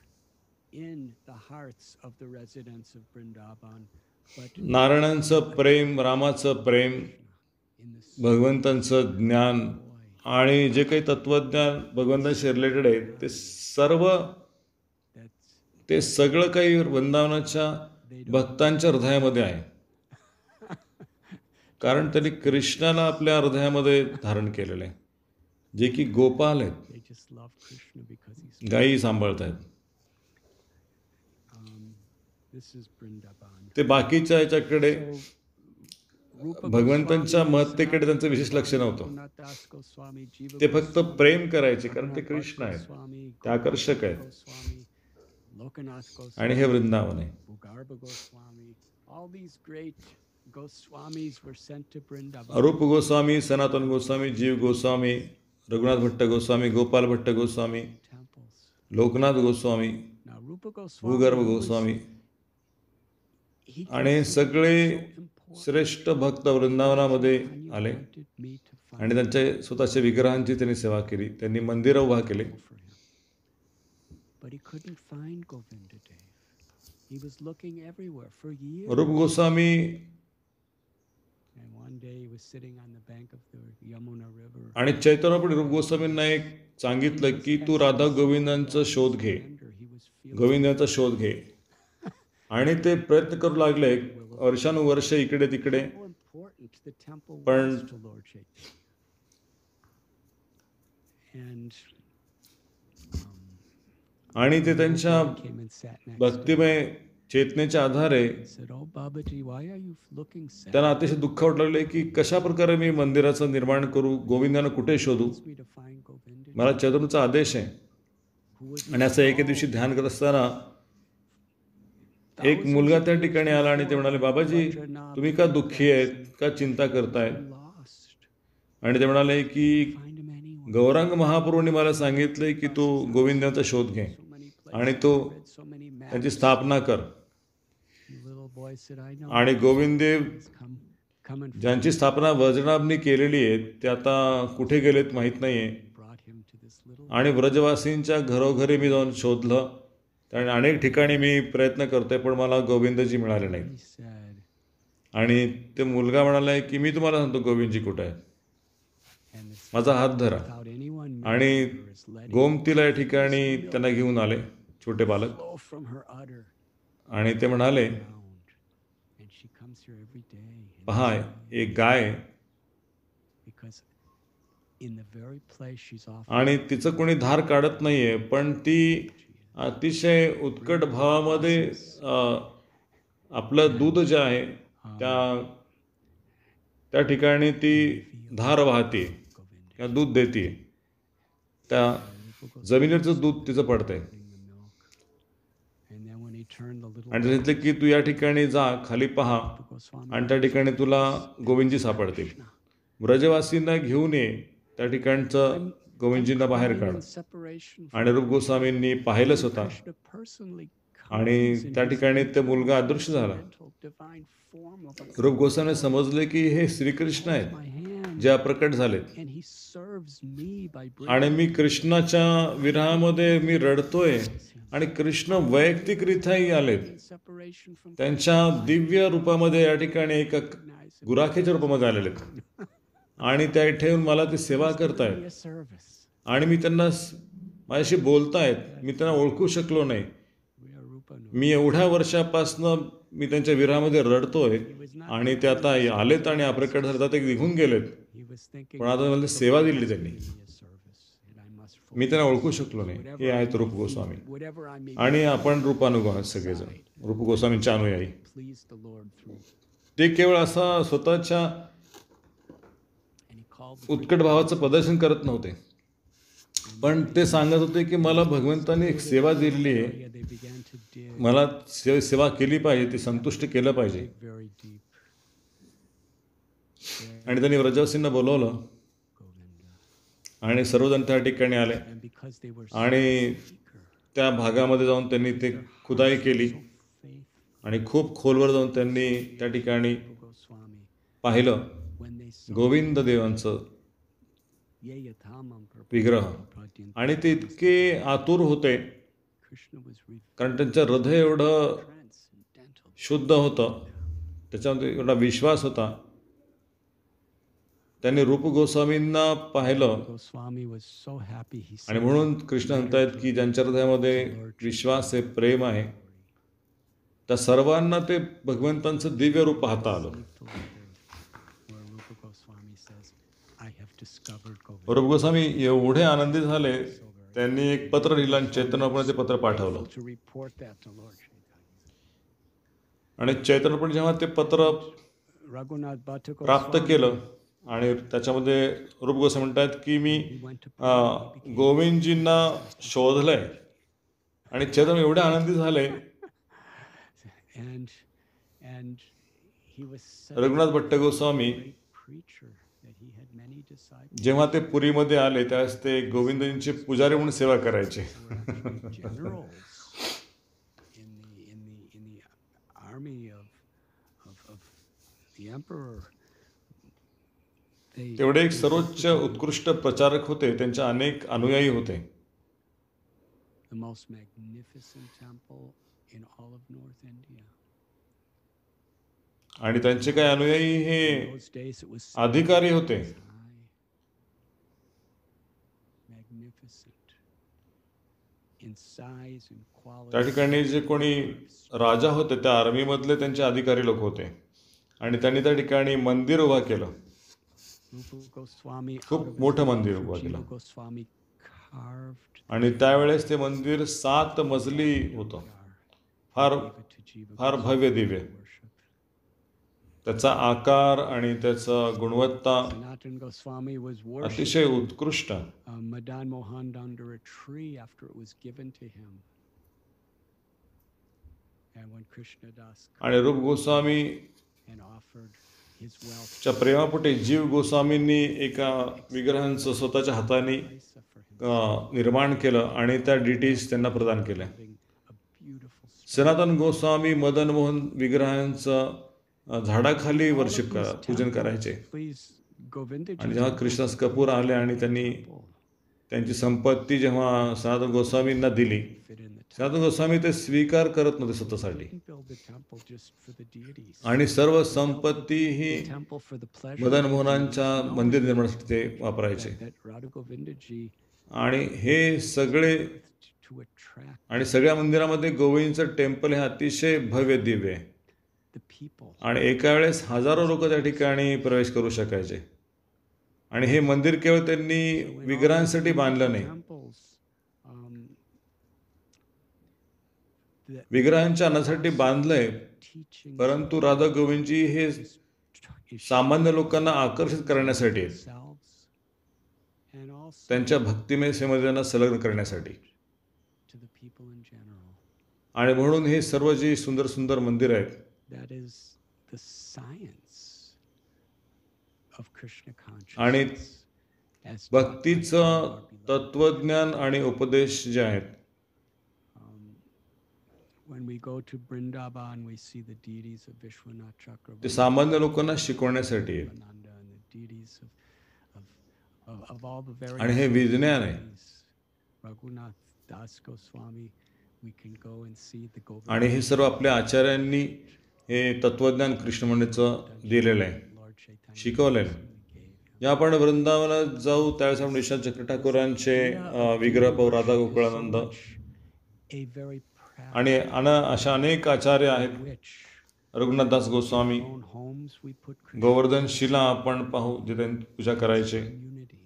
in the hearts of the residents of Vrindavan, but नारायणांचं प्रेम, रामाचं प्रेम, in the भगवंतांचं ज्ञान आणि जे काही तत्वज्ञान भगवंताशी रिलेटेड आहे ते सर्व, that's ते सगळं काही वृंदावनाच्या भक्तांच्या हृदयामध्ये आहे. कारण त्यांनी कृष्णाला आपल्या हृदयामध्ये धारण केलेलं आहे, जे की गोपाल आहेत, they just love Krishna because he's गायी सांभाळत आहेत. this is Vrindavan. ते बाकीच्या याच्याकडे Rupa भगवंतांच्या महत्तेकडे त्यांचं विशेष लक्ष नव्हतं. Raghunathdas Goswami, Jiva ते फक्त प्रेम करायचे कारण ते कृष्ण आहेत, Goswami, ते आकर्षक आहेत. Goswami, Lokanath Goswami, आणि हे वृंदावन आहे. Bhugarba Goswami, all these great Goswamis were sent to Vrindavan. अरूप गोस्वामी, सनातन गोस्वामी, जीव Goswami, Raghunath Bhatt Goswami, Gopal Bhatt Goswami, Temples. Loknath Goswami, Now Rupa Goswami भूगर्भ was- गोस्वामी he आणि considered सगळे it so important. श्रेष्ठ भक्त वृंदावनामध्ये And you आले wanted me to find आणि त्यांच्या स्वतःच्या विग्रहांची त्यांनी सेवा केली, त्यांनी मंदिरं उभा केले. for him. But he couldn't find Govinda Dev. He was looking everywhere for years. रूप Goswami And one day he was sitting on the bank of the Yamuna River. आणि चैतन्यपणे रूप गोस्वामींना एक सांगितलं की तू राधा गोविंदांचा शोध घे, He was feeling गोविंदांचा शोध घे. आणि ते प्रयत्न करू लागले वर्षानुवर्ष इकडे तिकडे. how important the temple पण- was to Lord Chaitanya. And आणि ते त्यांच्या came and sat next to him भक्तिमय चेतनेच्या आधारे and said, "Oh Babaji, why are you looking sad? त्यांना अतिशय दुःख वाटू लागले की कशा प्रकारे मी मंदिराचं निर्माण करू, गोविंदांना कुठे शोधू. Wants me to find Govinda." मला चैतन्याचा आदेश आहे. Who was आणि असं एके दिवशी ध्यान करत असताना एक मुलगा त्या ठिकाणी आला आणि ते म्हणाले, बाबाजी तुम्ही का दुःखी आहेत, का चिंता करतायत. lost? आणि ते म्हणाले की Find him anywhere. गौरांग महाप्रभूंनी मला सांगितले की तू गोविंदांचा शोध घे So many places. आणि तो Read so many maps. त्यांची स्थापना कर. The little boy said, "I know." आणि गोविंददेव Come, come and ज्यांची स्थापना वज्रनाभनी केलेली आहे ते आता कुठे गेलेत माहीत नाहीये. brought him to this little. आणि व्रजवासींच्या घरोघरी मी जाऊन शोधलं, आणि अनेक ठिकाणी मी प्रयत्न करतोय पण मला गोविंदजी मिळाले नाही. He said, आणि ते मुलगा म्हणाला की मी तुम्हाला सांगतो गोविंदजी कुठे आहेत, and this, माझा हात धरा. without anyone आणि knowing her, is letting गोमतीला या ठिकाणी त्यांना घेऊन आले छोटे बालक. flow from her udder आणि ते म्हणाले, around. And she comes here every day. and पहा एक गाय, because in the very place she's off, आणि तिचं कोणी धार काढत नाहीये, पण ती अतिशय उत्कट भावामध्ये आपलं दूध जे आहे त्या ठिकाणी ती धार वाहते Govinda, किंवा दूध देते. त्या जमिनीवरचं दूध तिचं पडतंय. the milk. And then when he turned the little आणि सांगितलं की तू या ठिकाणी जा, खाली पहा, Goswami, आणि त्या ठिकाणी तुला गोविंदजी सापडतील. व्रजवासींना घेऊन ये, त्या ठिकाणचं गोविंदजींना बाहेर काढ. in separation from आणि रूप गोस्वामींनी पाहिलं स्वतः, Krishna personally आणि comes in त्या his ठिकाणी ते मुलगा अदृश्य झाला. mental divine form of a रूप गोस्वामी समजले की हे श्रीकृष्ण आहेत my hand, जे अप्रकट झालेत, and he serves me by आणि bringing मी कृष्णाच्या विरहामध्ये मी रडतोय, आणि कृष्ण वैयक्तिकरित्याही आलेत. in separation from त्यांच्या दिव्य रूपामध्ये या ठिकाणी एका recognize गुराखेच्या रूपामध्ये आलेले आहेत, आणि त्या ठेवून मला ते सेवा करतायत, a service. आणि मी त्यांना माझ्याशी बोलतायत. मी त्यांना ओळखू शकलो नाही. We are Rupa Nu. मी एवढ्या वर्षापासनं मी त्यांच्या विरहामध्ये रडतोय, आणि ते आता आलेत आणि अप्रकट झाले, ते निघून गेलेत. He was thinking पण आता मला सेवा दिली त्यांनी, a service, and I must मी त्यांना ओळखू शकलो नाही. हे आहेत रूप गोस्वामी. whatever I may आणि आपण रूपानुग आहोत सगळेजण, रूप गोस्वामींच्या अनुयायी. please the Lord through. ते केवळ असा स्वतःच्या And he called the उत्कट भावाचं प्रदर्शन करत नव्हते, पण ते सांगत होते की मला भगवंताने एक सेवा दिलेली आहे, area, they began to dig मला सेवा केली पाहिजे, ती संतुष्ट केलं पाहिजे. very deep. आणि त्यांनी व्रजवसींना बोलवलं Govinda. आणि सर्वजण त्या ठिकाणी आले And because they were so आणि eager, त्या भागामध्ये जाऊन त्यांनी ते खुदाई केली so faithful, आणि खूप खोलवर जाऊन त्यांनी त्या ठिकाणी Goswami, पाहिलं when they saw Govind देवांचं Yayathamam विग्रह. आणि ते इतके आतुर होते Krishna was कारण त्यांचं हृदय एवढं transcendental. शुद्ध होतं, त्याच्यामध्ये एवढा विश्वास होता. त्यांनी रूप गोस्वामींना पाहिलं Goswami was so happy. He आणि said, म्हणून कृष्ण म्हणतायत की ज्यांच्या हृदयामध्ये विश्वास आहे, प्रेम आहे, त्या सर्वांना ते भगवंतांचं दिव्य रूप पाहता आलं. where Rupa Goswami says, I have discovered Govinda. रूप गोस्वामी एवढे आनंदित झाले, त्यांनी एक पत्र लिहिलं आणि चैतन्यप्रभूंना ते पत्र पाठवलं. To report that to Lord Chaitanya. आणि चैतन्यप्रभू जेव्हा ते पत्र Raghunath Bhatta प्राप्त Goswami, केलं आणि त्याच्यामध्ये रूप गोस्वामी म्हणतात की मी he went to गोविंदजींना शोधलंय. आणि चैतन्य एवढे आनंदित झाले. and he was such Raghunath Bhatt Goswami a great preacher that he had many disciples जेव्हा ते पुरीमध्ये आले त्यावेळेस ते गोविंदजींचे पुजारी म्हणून सेवा करायचे. who were actually generals in the army of the emperor. They तेवढे एक सर्वोच्च उत्कृष्ट प्रचारक होते, त्यांचे अनेक अनुयायी होते. the most magnificent temple in all of North India. आणि त्यांचे काही अनुयायी हे In those days it was so अधिकारी होते. high, magnificent in size and quality. त्या ठिकाणी जे कोणी राजा होते त्या आर्मीमधले त्यांचे अधिकारी लोक होते आणि त्यांनी त्या ठिकाणी मंदिर उभा केलं. Rupa Goswami खूप out of his मोठं love मंदिर for उभं Jiva केलं. Goswami carved आणि त्यावेळेस ते मंदिर 7 मजली होतं. फार gave it to Jiva फार भव्य दिव्य. worship. त्याचा आकार आणि त्याचा गुणवत्ता Sanatana Goswami was worshipped अतिशय उत्कृष्ट. Madan Mohan under a tree after it was given to him. And when Krishna Das आणि रूप Goswami and offered his wealth च्या प्रेमापोटी जीव गोस्वामींनी एका विग्रहांचं स्वतःच्या हाताने Isa for him, निर्माण केलं आणि त्या डिटीज त्यांना प्रदान केल्या. having a beautiful Sanatan Goswami Madan Mohan विग्रहांचं झाडाखाली वर्शिप पूजन करायचे. please Govinda आणि जेव्हा कृष्णदास कपूर आले आणि त्यांनी त्यांची संपत्ती जेव्हा सनातन गोस्वामींना दिली, fit in the Sanatan Goswami ते स्वीकार करत नव्हते स्वतःसाठी temple. Build the temple just for the deities. आणि सर्व संपत्ती ही Temple for the pleasure. Madan मोहनांच्या मंदिर निर्माणासाठी ते वापरायचे. That Radha Govindaji आणि हे सगळे to attract आणि सगळ्या मंदिरामध्ये गोविंदचं टेम्पल हे अतिशय भव्य दिव्य आहे. the people. आणि एका वेळेस हजारो लोक त्या ठिकाणी प्रवेश करू शकायचे. आणि हे मंदिर केवळ त्यांनी विग्रहांसाठी बांधलं नाही, Temples, that विग्रहांच्या अन्नासाठी बांधलंय, teaching परंतु राधा गोविंदजी हे is सामान्य लोकांना आकर्षित करण्यासाठी आहेत. themselves and also त्यांच्या भक्तिमय सेवेमध्ये त्यांना संलग्न करण्यासाठी. to the people in general. आणि म्हणून हे सर्व जी सुंदर सुंदर मंदिर आहेत That is the science of Krishna आणि consciousness. As taught by भक्तीचं our beloved. तत्वज्ञान आणि उपदेश जे आहेत When we go to Vrindavan, we see the deities of Vishwanath ते Chakravarti, सामान्य लोकांना शिकवण्यासाठी आहेत. Nanda, and the deities of all the various आणि हे विज्ञान आहे. deities. Raghunath Das Goswami, we can go and see the आणि Govinda. हे सर्व आपल्या आचार्यांनी हे तत्वज्ञान कृष्णमंडळाचं दिलेलं आहे, Lord Chaitanya शिकवलेलं आहे. gave him. जेव्हा आपण वृंदावनात जाऊ त्यावेळेस आपण विश्वनाथ चक्र ठाकूरांचे विग्रह पाहू, राधा गोकुळानंद A very proud आणि अशा अनेक आचार्य आहेत. which Raghunathdas Goswami, own homes we put Krishna Govardhan शिला आपण पाहू जे त्यांनी पूजा करायचे. unity.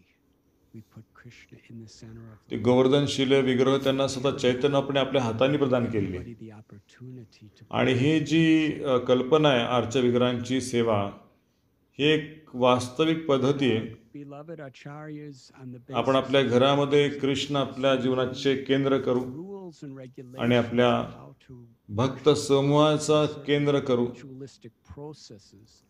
We put Krishna in the center of ते गोवर्धन शिले विग्रह त्यांना स्वतः चैतन्यपणे आपल्या हाताने प्रदान केलेली आहे. the opportunity to आणि ही जी कल्पना आहे आर्च विग्रहांची सेवा, ही एक वास्तविक पद्धती आहे beloved acharyas on the आपण basis आपल्या of घरामध्ये कृष्ण आपल्या जीवनाचे केंद्र करू rules and आणि regulations आपल्या of how to भक्त समूहाचा केंद्र करू ritualistic processes.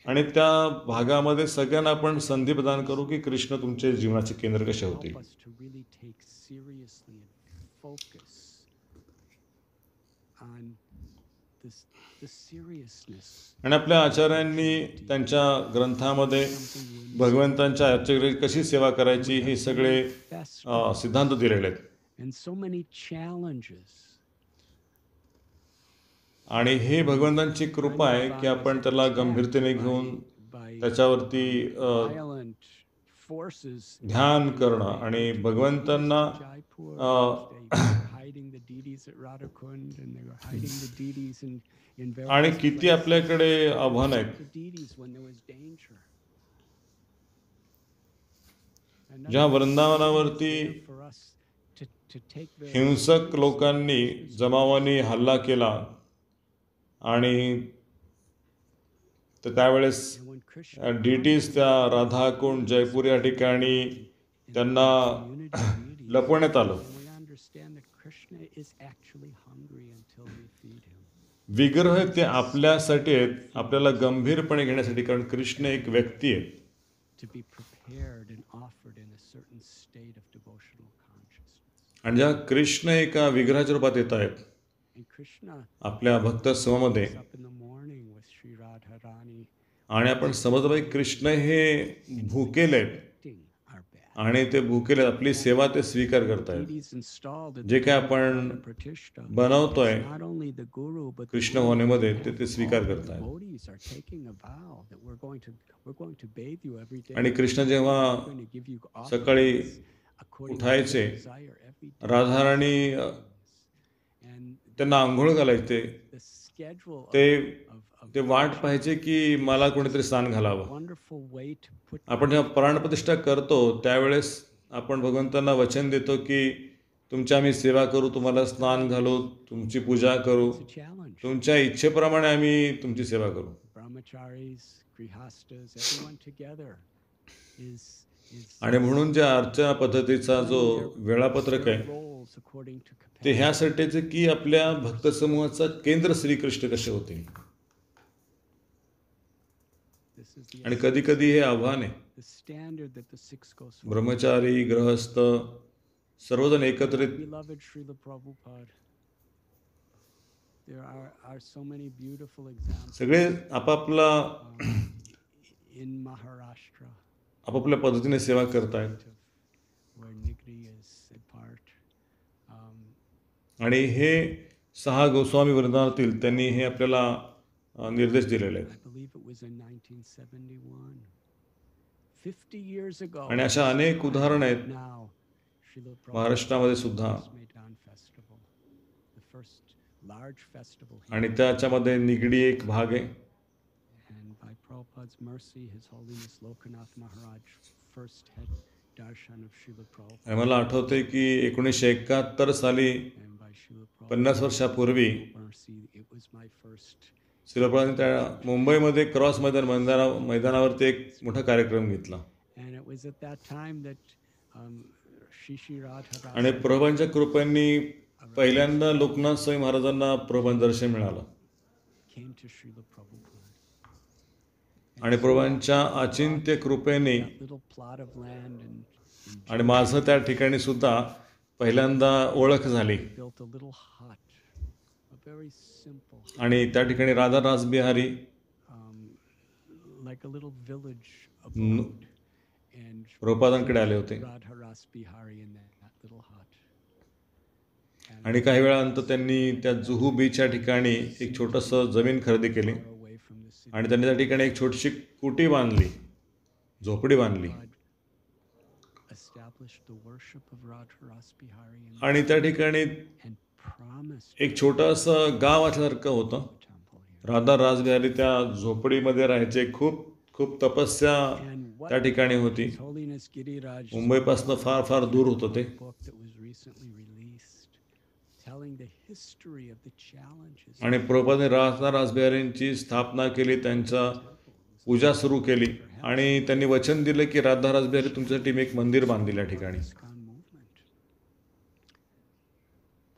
आणि त्या भागामध्ये सगळ्यांना आपण संधी प्रदान करू की कृष्ण तुमचे जीवनाचे केंद्र कसे Help होतील. us to really take seriously and focus on this the seriousness आणि आपल्या आचार्यांनी त्यांच्या ग्रंथामध्ये भगवंतांच्या आचार्य कशी सेवा करायची हे सगळे सिद्धांत दिलेले आहेत. and so many challenges. आणि हे भगवंतांची कृपा आहे की आपण त्याला गंभीरतेने घेऊन त्याच्यावरती Violent forces ध्यान करणं आणि भगवंतांना Jaipur. They were hiding the deities at Radhakund and they were hiding the deities in आणि various किती आपल्याकडे आव्हान आहेत. the deities when there was danger. And ज्या none of this वृंदावनावरती is there for us to take very हिंसक लोकांनी जमावानी हल्ला केला आणि तर त्यावेळेस And when Krishna डीटीज त्या राधाकुंड जयपूर या ठिकाणी त्यांना लपवण्यात आलं. and we understand that Krishna is actually hungry until we feed him. विग्रह ते आपल्यासाठी आहेत, आपल्याला गंभीरपणे घेण्यासाठी, कारण कृष्ण एक व्यक्ती आहे. To be prepared and offered in a certain state of devotional consciousness. आणि ज्या कृष्ण एका विग्रहाच्या रूपात येत आहेत And Krishna आपल्या भक्त समूहामध्ये, is up in the morning with Sri Radharani आणि आपण समजतो की कृष्ण हे भुकेले आहेत eating our bad. आणि ते भुकेले आहेत, आपली सेवा ते स्वीकार करतायत. Deities installed at जे the काय time of आपण Pratishta. बनवतोय Not only the guru but Krishna the होण्यामध्ये ते स्वीकार all the करतायत. devotees are taking a vow that we're going to bathe you every day. आणि कृष्ण जेव्हा We're going to give you सकाळी offerings according to उठायचे, your desire every day. Radharani And त्यांना आंघोळ घालायचे. the schedule ते of ते वाट पाहायचे की मला कोणीतरी स्नान घालावं. wonderful way to put आपण जेव्हा प्राणप्रतिष्ठा करतो त्यावेळेस आपण भगवंतांना वचन देतो की तुमची आम्ही सेवा करू, तुम्हाला स्नान घालू, तुमची पूजा करू, it's a challenge. तुमच्या इच्छेप्रमाणे आम्ही तुमची सेवा करू. Brahmacharis, grihastas, everyone together is आणि म्हणून ज्या अर्चना पद्धतीचा जो वेळापत्रक their आहे roles according to capacity. ते ह्यासाठीच आहे की आपल्या भक्त समूहाचा केंद्र श्रीकृष्ण कसे होतील. This is the आणि कधी कधी हे आव्हान आहे. the standard that the six Goswamis. ब्रह्मचारी, गृहस्थ सर्वजण एकत्रित Beloved Srila Prabhupada, there are so many beautiful examples सगळे आपापला in Maharashtra आपापल्या पद्धतीने सेवा करतायत. where Nigri is a part. आणि हे 6 गोस्वामी वृंदावनातील त्यांनी हे आपल्याला निर्देश दिलेले आहेत. I believe it was in 1971. 50 years ago. आणि अशा अनेक उदाहरणं आहेत Now, Srila महाराष्ट्रामध्ये सुद्धा. Maidan Festival, the first large festival here. आणि त्याच्यामध्ये निगडी एक भाग आहे. And by Prabhupada's mercy, His Holiness Lokanath Maharaj first had darshan of Srila Prabhupada. आणि मला आठवते की 1971 साली And by Srila 50 वर्षापूर्वी mercy, it was my first. श्रीलप्रभूंनी त्या मुंबईमध्ये क्रॉस मैदानावरती एक मोठा कार्यक्रम घेतला. And it was at that time that Shri Radharani आणि प्रभूंच्या कृपेने पहिल्यांदा लोकनाथ स्वामी महाराजांना प्रभूंचं दर्शन मिळालं. came to Srila Prabhupada. आणि प्रभूंच्या अचिंत्य कृपेने That little plot of land and आणि माझं त्या ठिकाणी सुद्धा पहिल्यांदा ओळख झाली. built a little hut, a very simple, आणि त्या ठिकाणी Radha Rasbihari like a little village abode. And प्रभुपादांकडे आले होते. Radha Ras Bihari in that little hut. आणि काही वेळानंतर त्यांनी त्या जुहू बीचच्या ठिकाणी एक छोटंसं जमीन खरेदी केली Far away from the city. आणि त्यांनी त्या ठिकाणी एक छोटीशी कुटी बांधली, झोपडी बांधली. God established the worship of Radha Ras Bihari in आणि त्या ठिकाणी and promised एक छोटंसं गाव असल्यासारखं होतं. the temple here. Radha Rasbihari त्या झोपडीमध्ये राहायचे. खूप खूप तपस्या त्या ठिकाणी होती. His Holiness Giriraj मुंबईपासून फार फार दूर होतं ते. book that was recently released telling the history of the challenges आणि प्रभुपादांनी राधा रासबिहारींची स्थापना केली, त्यांचा पूजा सुरू केली आणि त्यांनी वचन दिलं की राधा रासबिहारी तुमच्यासाठी मी एक मंदिर बांधील या ठिकाणी. ISKCON movement.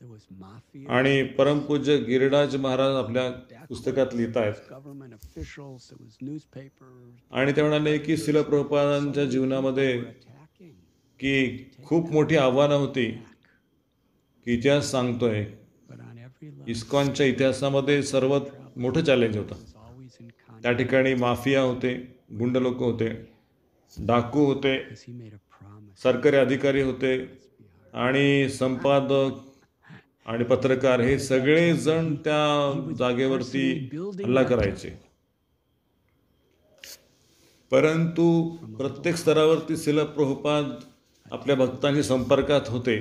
There was mafia. आणि परमपूज्य गिरिराज महाराज आपल्या पुस्तकात लिहित आहेत Government officials. There was newspapers. आणि ते म्हणाले की श्रील प्रभुपादांच्या जीवनामध्ये Attacking. की खूप मोठी आव्हानं होती की इतिहास सांगतोय But on every level, इस्कॉनच्या इतिहासामध्ये सर्वात मोठं चॅलेंज होतं. was always in contact. त्या ठिकाणी माफिया होते, गुंड लोक होते, डाकू होते, Because he made a promise. सरकारी अधिकारी होते आणि संपादक आणि पत्रकार हे सगळे जण त्या जागेवरती हल्ला करायचे. परंतु प्रत्येक स्तरावरती श्रील प्रभुपाद आपल्या भक्तांशी संपर्कात होते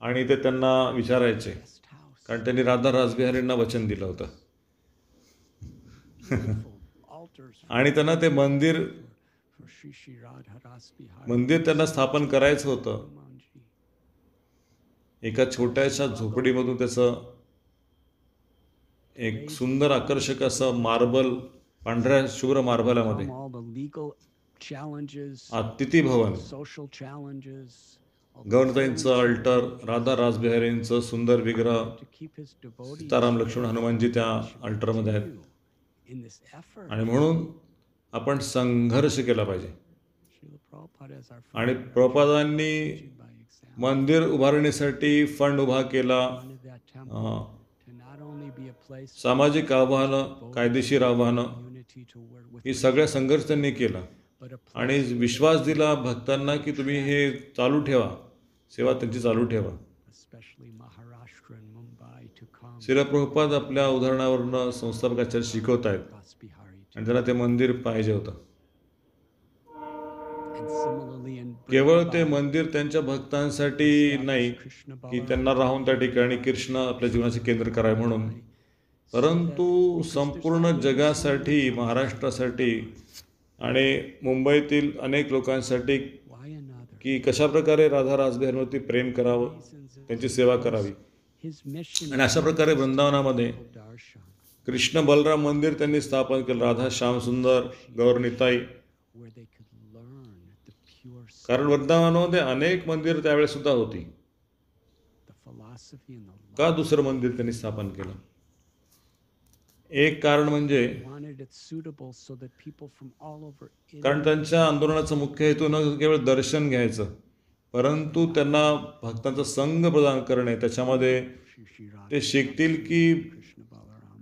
आणि ते त्यांना विचारायचे Guest house. कारण त्यांनी राधा रासबिहारींना वचन दिलं होतं Altars आणि त्यांना ते मंदिर for Shri Shri Radha Ras Bihari मंदिर त्यांना स्थापन करायचं होतं. Manji. एका छोट्याशा झोपडीमधून त्याचं एक सुंदर आकर्षक असं मार्बल पांढऱ्या शुभ्र मार्बलामध्ये All the legal challenges, अतिथी भवन, social challenges, all गवनताईंचं अल्टर, राधा रासबिहारींचं सुंदर विग्रह, to keep his devotees Sitaram Laxman Hanumanji त्या अल्टरमध्ये आहेत. in this effort. आणि म्हणून आपण संघर्ष केला पाहिजे. Srila Prabhupada as our आणि father प्रभुपादांनी by example मंदिर उभारण्यासाठी फंड उभा केला. wanted that temple to not only be a place सामाजिक आव्हानं, कायदेशीर आव्हानं, of unity to work with, ही सगळ्या संघर्ष त्यांनी केला but a place आणि विश्वास दिला भक्तांना की तुम्ही हे चालू ठेवा, सेवा त्यांची चालू ठेवा. especially Maharashtra and Mumbai to come Srila Prabhupada आपल्या उदाहरणावरनं संस्थापकाचार्य शिकवत आहेत Ras Bihari आणि त्यांना ते मंदिर पाहिजे होतं. and similarly in केवळ ते मंदिर त्यांच्या भक्तांसाठी नाही Krishna की त्यांना राहून त्या ठिकाणी कृष्ण आपल्या जीवनाचे केंद्र करावे म्हणून, परंतु संपूर्ण जगासाठी, महाराष्ट्रासाठी आणि मुंबईतील अनेक लोकांसाठी why another की कशा प्रकारे राधा रासबिहारीवरती प्रेम करावं, reasons त्यांची सेवा करावी. his mission आणि अशा प्रकारे वृंदावनामध्ये darshan कृष्ण बलराम मंदिर त्यांनी स्थापन केलं. राधा श्याम सुंदर, गौरनिताई, where they could learn the pure कारण वृंदावनामध्ये अनेक मंदिर त्यावेळेस सुद्धा होती. the philosophy and the का दुसरं मंदिर त्यांनी स्थापन केलं? एक कारण म्हणजे wanted it suitable so that people from all over कारण त्यांच्या आंदोलनाचा मुख्य हेतू न केवळ दर्शन घ्यायचं, परंतु त्यांना भक्तांचा संघ प्रदान करणे. त्याच्यामध्ये Shri Shri Radha ते शिकतील की Krishna Balaram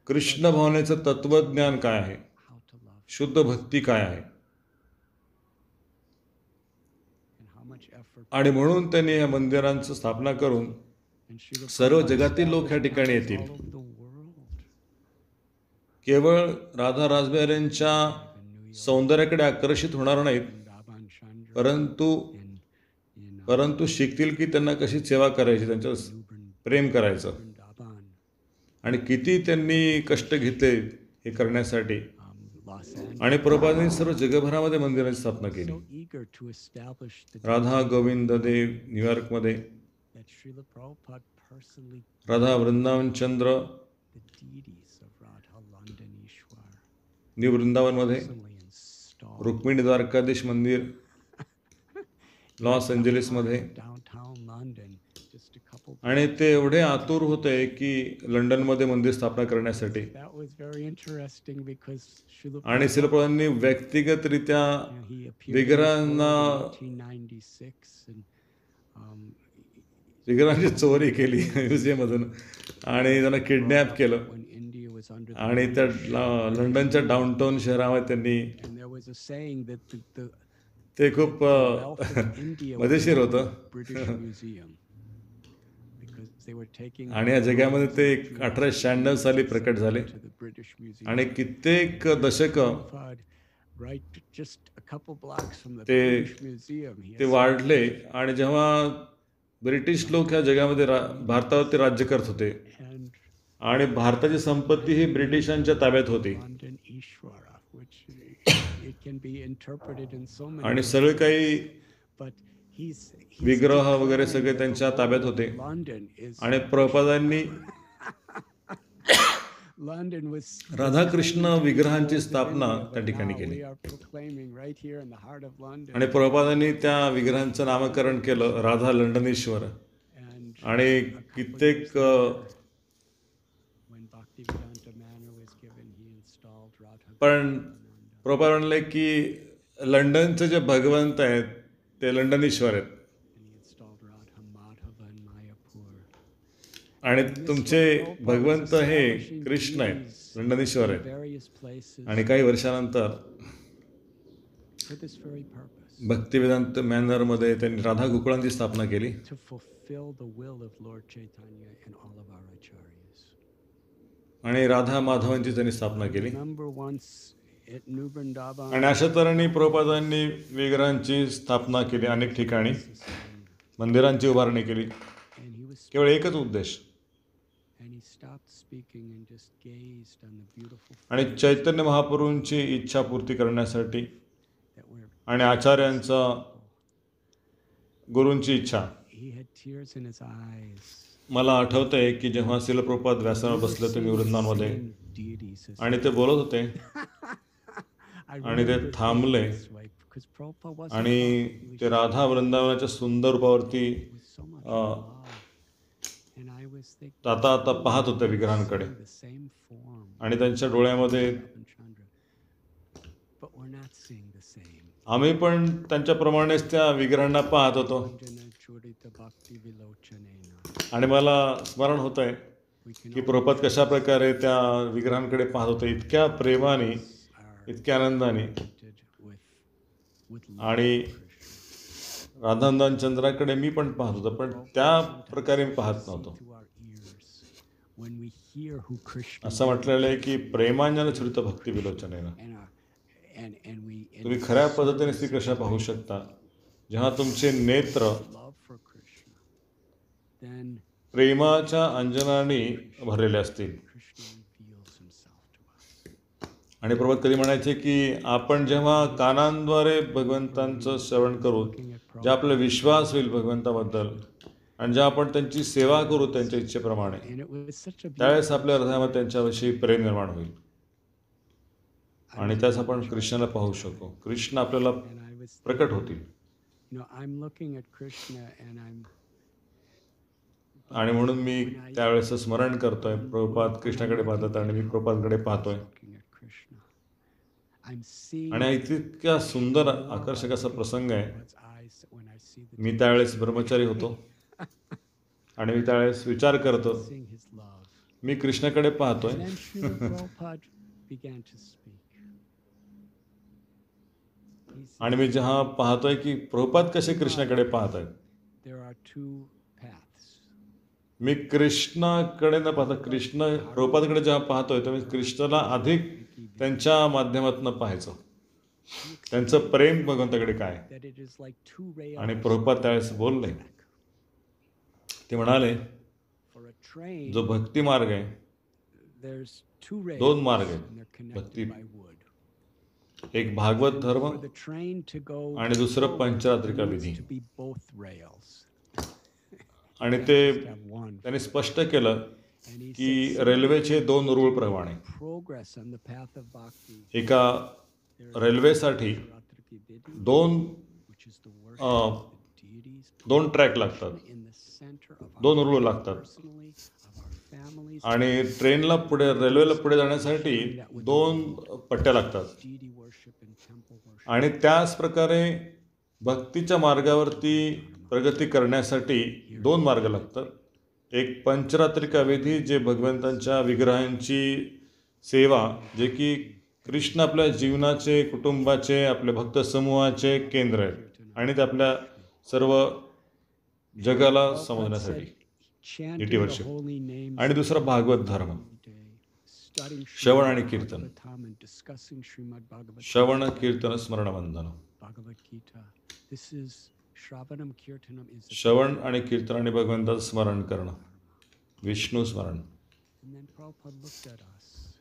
कृष्ण भावनेचं तत्वज्ञान काय आहे, how to love शुद्ध भक्ती काय आहे. and how much effort आणि म्हणून त्यांनी या मंदिरांची स्थापना करून and Srila सर्व Prabhupada जगातील लोक ह्या established ठिकाणी temples येतील. all over the world. केवळ राधा रासबिहारींच्या सौंदर्याकडे आकर्षित होणार नाहीत, Vrindavan Chandra परंतु in परंतु शिकतील की त्यांना कशी सेवा करायची, त्यांच्यावर प्रेम करायचं. Vrindavan, आणि किती त्यांनी कष्ट घेतले हे करण्यासाठी. Los Angeles. आणि प्रभुपादांनी सर्व जगभरामध्ये मंदिरांची स्थापना केली. So eager to establish the Radha Govind Dev न्यूयॉर्कमध्ये, that Srila Prabhupada personally Radha Vrindavan Chandra the deities of Radha London Ishwar new वृंदावनमध्ये, personally installed रुक्मिणी द्वारकाधीश मंदिर लॉस एंजेलिसमध्ये. downtown London just a couple. आणि ते एवढे आतुर होते की लंडनमध्ये मंदिर स्थापना करण्यासाठी. That was very interesting because Srila आणि शिलप्रभूंनी व्यक्तिगतरित्या he appeared विग्रहांना in 1896 and विग्रहांची चोरी केली म्युझियममधून आणि त्यांना किडनॅप केलं. when India was under the आणि त्या लंडनच्या डाऊनटाऊन शहरामध्ये त्यांनी and there was a saying that the ते खूप wealth of India was मजेशीर in होतं. the British Museum because they were taking आणि या जगामध्ये ते 1896 साली प्रकट झाले to the British Museum. आणि कित्येक दशक Prabhupada, right just a couple blocks from the ते British Museum. He ते has वाढले. आणि जेव्हा ब्रिटिश लोक ह्या जगामध्ये भारतावरती राज्य करत होते and आणि भारताची संपत्ती ही ब्रिटिशांच्या ताब्यात होती London Ishwara, which it can be interpreted in so many आणि ways. सगळे काही But he's विग्रह वगैरे सगळे त्यांच्या ताब्यात होते. London is आणि प्रभुपादांनी London was Radhakrishna claiming to be विग्रहांची old in स्थापना India, त्या but ठिकाणी now केली we are proclaiming right here in the heart of London. आणि प्रभुपादांनी त्या विग्रहांचं नामकरण केलं राधा लंडनेश्वर. And आणि a couple कित्येक years later, when Bhaktivedanta Manor was given, he installed Radha पण Govindananda. प्रभुपाद म्हणले की लंडनचे जे भगवंत आहेत ते लंडनेश्वर आहेत And he installed Radha Madhava in Mayapur. आणि तुमचे भगवंत हे कृष्ण आहेत लंडनेश्वर In आहेत. various places आणि काही वर्षानंतर for this very purpose, Bhaktivedanta मॅनरमध्ये त्यांनी राधा गोकुळांची स्थापना केली to fulfill the will of Lord Chaitanya and all of our acharyas. आणि राधा माधवांची त्यांनी स्थापना केली. Remember once at New Vrindavan, आणि अशा तऱ्हेने प्रभुपादांनी विग्रहांची स्थापना केली अनेक ठिकाणी, मंदिरांची उभारणी केली. and he was केवळ एकच उद्देश. and he stopped speaking and just gazed on the beautiful आणि चैतन्य महाप्रभूंची इच्छा पूर्ती करण्यासाठी that were. आणि आचार्यांचा गुरूंची इच्छा. He had tears in his eyes. मला आठवतंय की जेव्हा शिल प्रभुपाद व्यासनावर बसले होते वृंदावनमध्ये Deities as आणि ते बोलत होते I आणि ते remember it थांबले this way, because Prabhupada wasn't आणि talking. He ते राधा वृंदावनाच्या सुंदर रूपावरती was so much uh, love. And I was thinking, आता आता पाहत होते विग्रहांकडे the same form. आणि त्यांच्या डोळ्यामध्ये Chandra. But we're not seeing the same. आम्ही पण त्यांच्याप्रमाणेच त्या विग्रहांना पाहत होतो. Vandana Churita Bhakti Vilochanena. आणि मला स्मरण होत आहे We can की प्रभुपाद कशा प्रकारे त्या विग्रहांकडे पाहत होते, इतक्या प्रेमाने, are इतक्या आनंदाने. connected with love आणि for Krishna. राधानंदन चंद्राकडे मी पण पाहत होतो, पण त्या प्रकारे मी पाहत नव्हतो. To our ears when we hear who Krishna असं म्हटलेलं आहे की प्रेमांजन छुरित भक्ती विलोचनेनं and we तुम्ही खऱ्या पद्धतीने श्रीकृष्ण पाहू शकता जेव्हा तुमचे नेत्र love for Krishna, then प्रेमाच्या अंजनाने भरलेले असतील. Krishna reveals himself to us. आणि प्रभुपाद कधी म्हणायचे की आपण जेव्हा कानांद्वारे भगवंतांचं श्रवण करू, जे आपला विश्वास होईल भगवंताबद्दल आणि जेव्हा आपण त्यांची सेवा करू त्यांच्या इच्छेप्रमाणे, And it was such a त्यावेळेस आपल्या हृदयामध्ये त्यांच्याविषयी प्रेम निर्माण होईल आणि त्यास आपण कृष्णाला पाहू शकू. कृष्ण आपल्याला and I was प्रकट होतील. I'm looking at Krishna and I'm आणि म्हणून मी त्यावेळेस स्मरण करतोय, प्रभुपाद कृष्णाकडे पाहतात आणि मी प्रभुपादकडे पाहतोय. looking at Krishna. I'm seeing आणि इतक्या सुंदर आकर्षक असा प्रसंग आहे. God's eyes when I see the मी त्यावेळेस ब्रह्मचारी होतो आणि मी त्यावेळेस विचार करतो, seeing his love. मी कृष्णाकडे पाहतोय And then Srila Prabhupada began to speak. He said, आणि मी जेव्हा पाहतोय की प्रभुपाद कसे कृष्णाकडे पाहत आहेत, there are two paths. मी कृष्णाकडे न पाहता प्रभुपादकडे जेव्हा पाहतोय तर मी कृष्णाला अधिक त्यांच्या माध्यमातून पाहायचं, त्यांचं प्रेम भगवंताकडे काय. That it is like two rails आणि प्रभुपाद त्यावेळेस बोलले, ते म्हणाले for a train. जो भक्ती मार्ग आहे, There's two rails दोन मार्ग आहेत. and they're Bhakti connected by wood. एक भागवत धर्म For the train to go आणि दुसरं पंचरात्रिका needs विधी. to be both rails. आणि ते To have one. त्यांनी स्पष्ट केलं And he की said, रेल्वेचे दोन रूळ प्रमाणे progress on the path of bhakti. एका रेल्वेसाठी Ratriki Vidhi, दोन which is the worship of the deities दोन ट्रॅक लागतात, in the center of दोन our रूळ लागतात. personally, of our families, आणि ट्रेनला पुढे रेल्वेला पुढे जाण्यासाठी दोन पट्ट्या लागतात. deity worship and temple worship. आणि त्याच प्रकारे भक्तीच्या मार्गावरती प्रगती करण्यासाठी दोन मार्ग लागतात. एक पंचरात्रिका विधी, जे भगवंतांच्या विग्रहांची सेवा, जे की कृष्ण आपल्या जीवनाचे, कुटुंबाचे, आपल्या भक्त समूहाचे केंद्र आहेत आणि ते आपल्या सर्व जगाला समजण्यासाठी. Chanting deity the worship. holy names आणि दुसरा भागवत धर्म, every day, studying श्रवण आणि Srimad kirtan. Bhagavatam and discussing Srimad Bhagavatam, श्रवण कीर्तन स्मरण वंदन. Bhagavad Gita. This is Shravanam Kirtanam is the श्रवण आणि कीर्तन आणि भगवंताचं स्मरण करणं, विष्णू स्मरण. And then Prabhupada looked at us.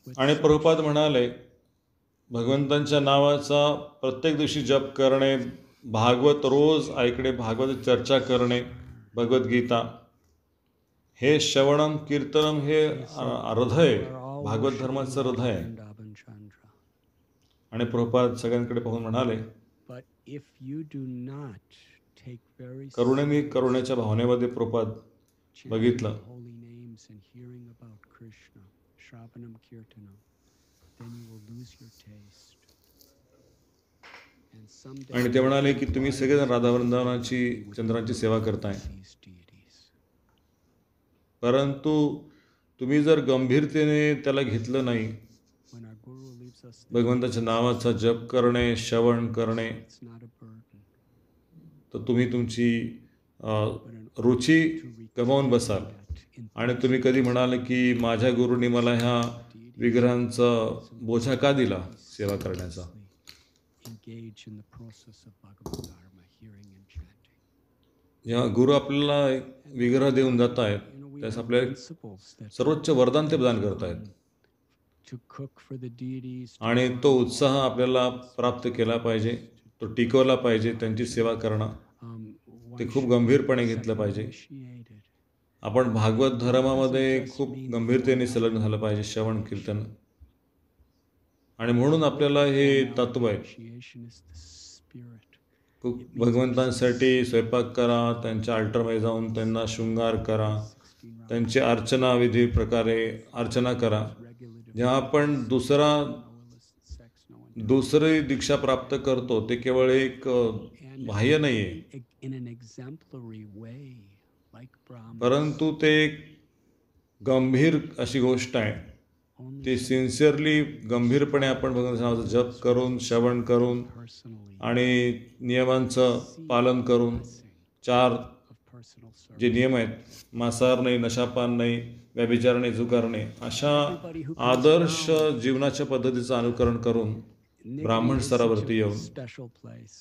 with आणि such- प्रभुपाद म्हणाले, भगवंतांच्या नावाचा प्रत्येक दिवशी जप करणे, भागवत रोज ऐकणे, भागवत चर्चा करणे, भगवद्गीता, हे श्रवणम कीर्तनम हे हृदय, are all भागवत worshiping धर्माचं Lord हृदय आहे. Vrindavan Chandra. आणि प्रभुपाद सगळ्यांकडे पाहून म्हणाले, But if you do not take very करुणेने seriously करुण्याच्या भावनेमध्ये प्रभुपाद chanting बघितलं. the holy names and hearing about Krishna, Shravanam Kirtanam, then you will lose your taste. And someday आणि ते म्हणाले की तुम्ही सगळेजण राधा वृंदावनाची चंद्राची सेवा करताय, these deities. परंतु तुम्ही जर गंभीरतेने त्याला घेतलं नाही, When our guru leaves us, भगवंताच्या नावाचा जप करणे, श्रवण करणे, it's not a burden, तर तुम्ही तुमची रुची गमावून बसाल. आणि तुम्ही कधी म्हणाल की माझ्या गुरुनी मला ह्या विग्रहांचा बोजा का दिला सेवा करण्याचा. engage in the process of Bhagavad Dharma, hearing and chanting. जेव्हा गुरु आपल्याला विग्रह देऊन जात आहेत, त्यास आपल्याला Principles that सर्वोच्च वरदान ते प्रदान करतायत. to cook for the deities, आणि तो उत्साह आपल्याला प्राप्त केला पाहिजे, तो टिकवला पाहिजे. त्यांची सेवा करणं one ते खूप गंभीरपणे घेतलं पाहिजे. initiated. आपण भागवत धर्मामध्ये खूप गंभीरतेने संलग्न झालं पाहिजे, श्रवण कीर्तन. आणि म्हणून आपल्याला हे तत्व आहे, Initiation is the spirit. खूप भगवंतांसाठी स्वयंपाक करा, त्यांच्या अल्टरमध्ये जाऊन त्यांना शृंगार करा, त्यांची अर्चना विधी प्रकारे अर्चना करा. जेव्हा आपण दुसरी दीक्षा प्राप्त करतो, ते केवळ एक बाह्य नाही आहे, In an exemplary way, like Brahma, परंतु ते एक गंभीर अशी गोष्ट आहे. ते सिन्सिअरली गंभीरपणे आपण भगवंताच्या नावाचा जप करून, श्रवण करून personally आणि नियमांचं पालन करून, 4 of personal service. जे नियम आहेत, मांसाहार नाही, नशापान नाही, व्यभिचार नाही, जुगार नाही, अशा आदर्श जीवनाच्या पद्धतीचं अनुकरण करून ब्राह्मण स्तरावरती येऊन Special place.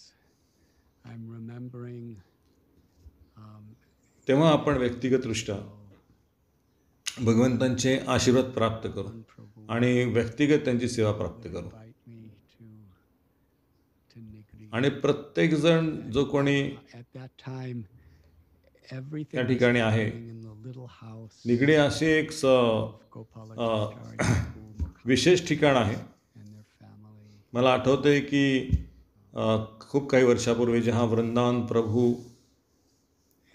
I'm remembering तेव्हा आपण व्यक्तिगतदृष्ट्या भगवंतांचे आशीर्वाद प्राप्त करू Prabhu आणि व्यक्तिगत त्यांची सेवा प्राप्त करू. invite me to Nigri. आणि प्रत्येकजण जो कोणी At that time, everything त्या was ठिकाणी आहे, happening in the little house Nigdi असे एक of Gopalacharya Prabhu विशेष ठिकाण आहे. and their family. मला आठवते की खूप काही वर्षापूर्वी जेव्हा वृंदावन प्रभू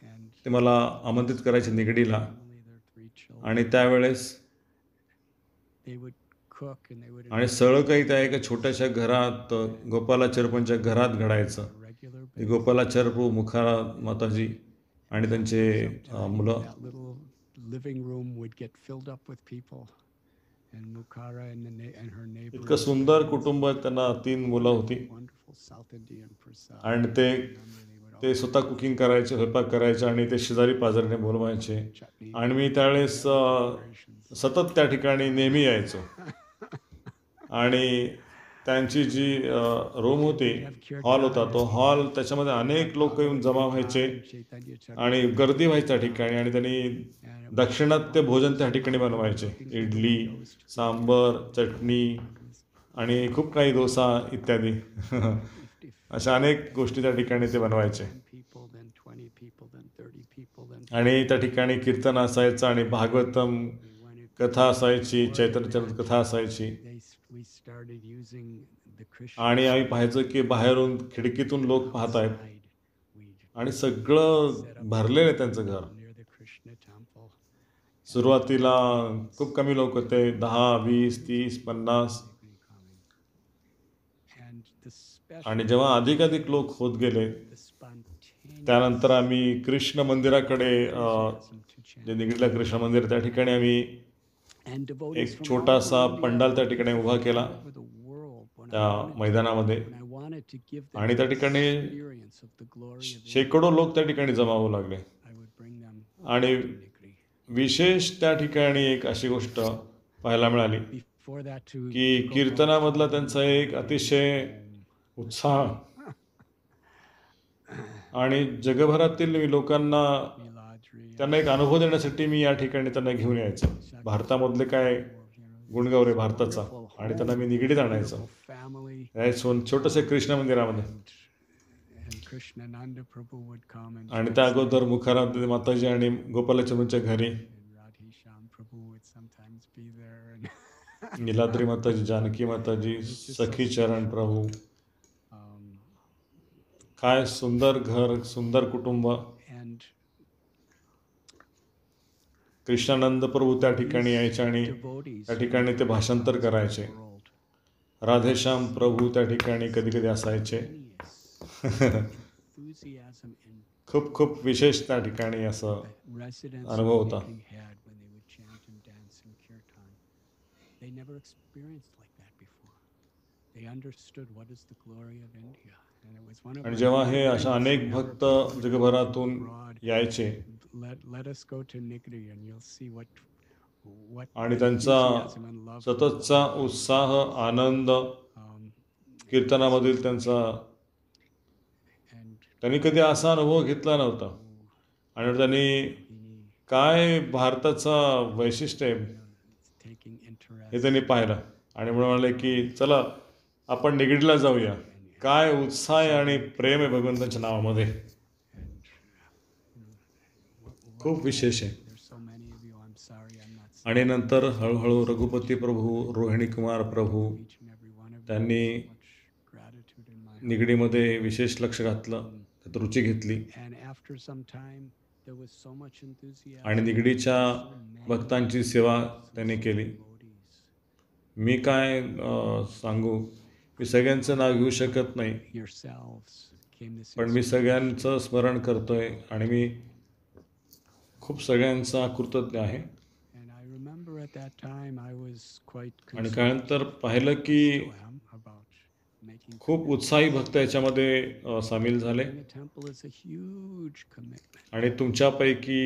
And ते मला आमंत्रित करायचे निगडीला, family, their 3 children. आणि त्यावेळेस They would cook and they would आणि सगळं काही त्या एका छोट्याशा घरात गोपालाचरपंच्या घरात घडायचं. regular ते गोपालाचरपू, मुखारा माताजी आणि त्यांचे मुलं, that little living room would get filled up with people. And Mukhara and her neighbors. इतकं सुंदर कुटुंब, त्यांना 3 मुलं होती. Wonderful South Indian prasad. आणि ते स्वतः कुकिंग करायचे, स्वयंपाक करायचे आणि ते शेजारी पाजारीने बोलवायचे. Chutney. आणि मी त्यावेळेस सतत त्या ठिकाणी नेहमी यायचो. आणि त्यांची जी रूम होती, हॉल होता, तो हॉल, त्याच्यामध्ये अनेक लोक येऊन जमा व्हायचे Chaitanya Chutney. आणि गर्दी व्हायची त्या ठिकाणी. आणि त्यांनी दक्षिणात्य भोजन त्या ठिकाणी बनवायचे, इडली, सांबर, चटणी आणि खूप काही डोसा इत्यादी. अशा अनेक गोष्टी त्या ठिकाणी ते बनवायचे. 10 people, then 20 people, then 30 people, then आणि त्या ठिकाणी कीर्तन असायचं आणि भागवतम कथा असायची, चैतन्यचरित कथा असायची. we started using the Krishna आणि आम्ही पाहायचो की बाहेरून खिडकीतून लोक पाहत आहेत side. We आणि सगळं भरलेलं आहे त्यांचं घर. near the Krishna temple. सुरुवातीला खूप कमी लोक होते, 10, 20, 30, 50. And the special, आणि जेव्हा अधिकाधिक लोक होत गेले, the spontaneous त्यानंतर आम्ही कृष्ण मंदिराकडे enthusiasm to chant. जे निगडीला कृष्ण मंदिर, त्या ठिकाणी आम्ही And devotees एक from छोटासा all over India, पंडाल त्या ठिकाणी उभा केला over the world, when त्या मैदानामध्ये. I wanted to give them आणि त्या ठिकाणी experience of the glory of the शेकडो लोक त्या ठिकाणी जमा होऊ लागले. I would bring them आणि to Nigri. विशेष त्या ठिकाणी एक अशी गोष्ट पाहायला मिळाली Before that to की कीर्तनामधला त्यांचा एक अतिशय उत्साह आणि जगभरातील लोकांना Niladri, त्यांना एक अनुभव देण्यासाठी मी या ठिकाणी त्यांना घेऊन यायचो. भारतामधले काय गुणगौरे भारताचा, आणि त्यांना मी निगडीत आणायचो family या छोटंसं कृष्ण मंदिरामध्ये. and Krishnananda Prabhu would come and आणि त्या translate, अगोदर मुखाराम माताजी आणि गोपालाचंद्रच्या घरी and Radhe Shyam Prabhu would sometimes be there, and Niladri माताजी, जानकी माताजी, सखी चरण प्रभू. um, काय सुंदर घर, सुंदर कुटुंब. and कृष्णानंद प्रभू त्या ठिकाणी यायचे आणि devotees त्या from ठिकाणी ते different भाषांतर parts of the करायचे. world, राधेश्याम प्रभू त्या ठिकाणी कधी कधी असायचे. enthusiasm and खूप खूप विशेष त्या ठिकाणी असं residents अनुभव of होता. Nigri had when they would chant and dance in kirtan. They never experienced like that before. They understood what is the glory of India, and it was one of आणि my जेव्हा हे favorite अशा things अनेक whenever भक्त people would जगभरातून come abroad. यायचे Let us go to Nigri, and you'll see what आणि त्यांचा enthusiasm and love for the सततचा Lord. उत्साह, आनंद, Um, कीर्तनामधील त्यांचा, and त्यांनी कधी असा अनुभव घेतला नव्हता. आणि त्यांनी काय भारताचा वैशिष्ट्य आहे taking interest हे त्यांनी पाहिलं आणि म्हणाले की चला आपण निगडीला जाऊया. काय उत्साह आहे आणि प्रेम आहे भगवंताच्या नावामध्ये, खूप विशेष आहे. there's so many of you. I'm sorry I'm not आणि नंतर हळूहळू रघुपती प्रभू, रोहिणी कुमार प्रभू each and every one of you. त्यांनी Much gratitude in my निगडीमध्ये विशेष लक्ष घातलं, त्यात रुची घेतली and after some time there was so much enthusiasm. आणि निगडीच्या भक्तांची सेवा त्यांनी केली. Devotees. मी काय सांगू, मी सगळ्यांचं नाव घेऊ शकत नाही, Yourselves came to see पण मी सगळ्यांचं स्मरण करतोय आणि मी खूप सगळ्यांचा कृतज्ञ आहे. and I remember at that time I was quite आणि concerned. त्यानंतर पाहिलं की Still am about making खूप उत्साही भक्त याच्यामध्ये सामील झाले. building a temple is a huge commitment. आणि तुमच्यापैकी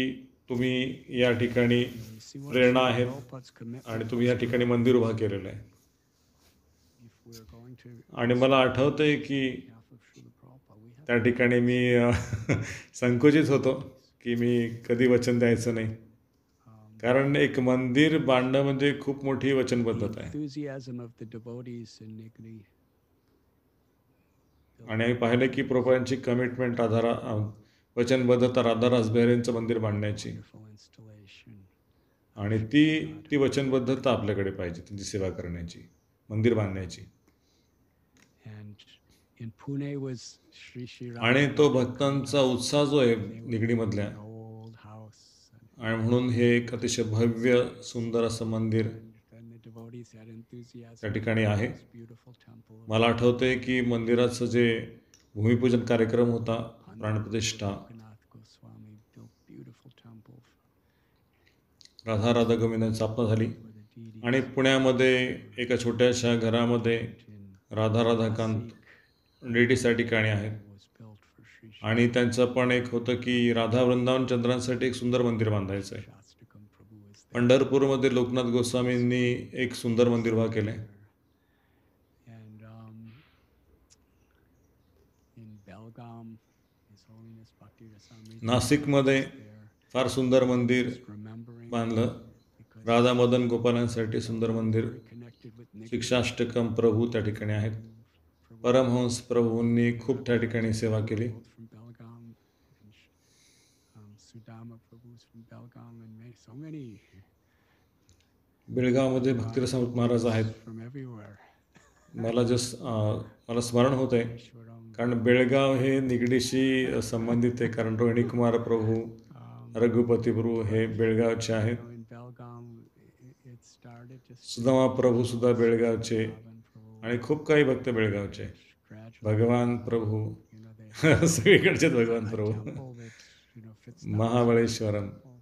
तुम्ही या ठिकाणी You see what Prerna Srila आहेत Prabhupada's commitment आणि तुम्ही या ठिकाणी मंदिर उभा केलेलं आहे. if we're going to आणि मला आठवतंय की behalf of Srila Prabhupada, we have त्या ठिकाणी मी संकोचित होतो की मी कधी वचन द्यायचं नाही, कारण एक मंदिर बांधणं म्हणजे खूप मोठी वचनबद्धता आहे. enthusiasm of the devotees in Nigri. आणि आम्ही पाहिलं की प्रभूंची कमिटमेंट वचनबद्धता राधारास बेहरेंचं मंदिर बांधण्याची, Wonderful installation. आणि ती वचनबद्धता आपल्याकडे पाहिजे त्यांची सेवा करण्याची, मंदिर बांधण्याची. And in Pune was Sri आणि तो भक्तांचा उत्साह जो आहे निगडीमधल्या, an old house. आणि म्हणून हे एक अतिशय भव्य सुंदर असं मंदिर And the devotees had enthusiasm. त्या ठिकाणी आहे. This beautiful temple. मला आठवतंय की मंदिराचं जे भूमिपूजन कार्यक्रम होता, प्राणप्रतिष्ठा, Lokanath Goswami built beautiful temple Radha गोविंदांची स्थापना झाली. for the deity. आणि पुण्यामध्ये एका छोट्याशा घरामध्ये In राधाकांत डेटीस त्या ठिकाणी आहेत. was built for Sri आणि त्यांचं पण एक होतं की राधा वृंदावन चंद्रांसाठी एक सुंदर मंदिर बांधायचं आहे. Shastakam Prabhu was there. पंढरपूरमध्ये लोकनाथ गोस्वामींनी एक सुंदर मंदिर उभा केलं आहे. And in Belgaum, His Holiness Bhakti Rasamrita नाशिकमध्ये there, फार सुंदर मंदिर remembering बांधलं, because राधा मदन गोपालांसाठी सुंदर मंदिर. connected with Nigri शिक्षाष्टकम प्रभू त्या ठिकाणी आहेत. Prabhu परमहंस प्रभूंनी खूप त्या ठिकाणी सेवा केली. from Belgaum, and Sudama Prabhu's from Belgaum, and so many बेळगावमध्ये भक्तिरसामृत महाराज आहेत. from everywhere. मला स्मरण होत आहे, Ishwaram, कारण बेळगाव हे निगडीशी संबंधित आहे, कारण रोहिणी कुमार प्रभू, रघुपती प्रभू हे बेळगावचे आहेत. in Belgaum, it started just Sudama प्रभू सुद्धा बेळगावचे, Bhavan Prabhu, आणि खूप काही भक्त बेळगावचे. gradually, भगवान प्रभू they सगळीकडचेच भगवान had a Prabhu. temple that, fits that महाबळेश्वरम, temple,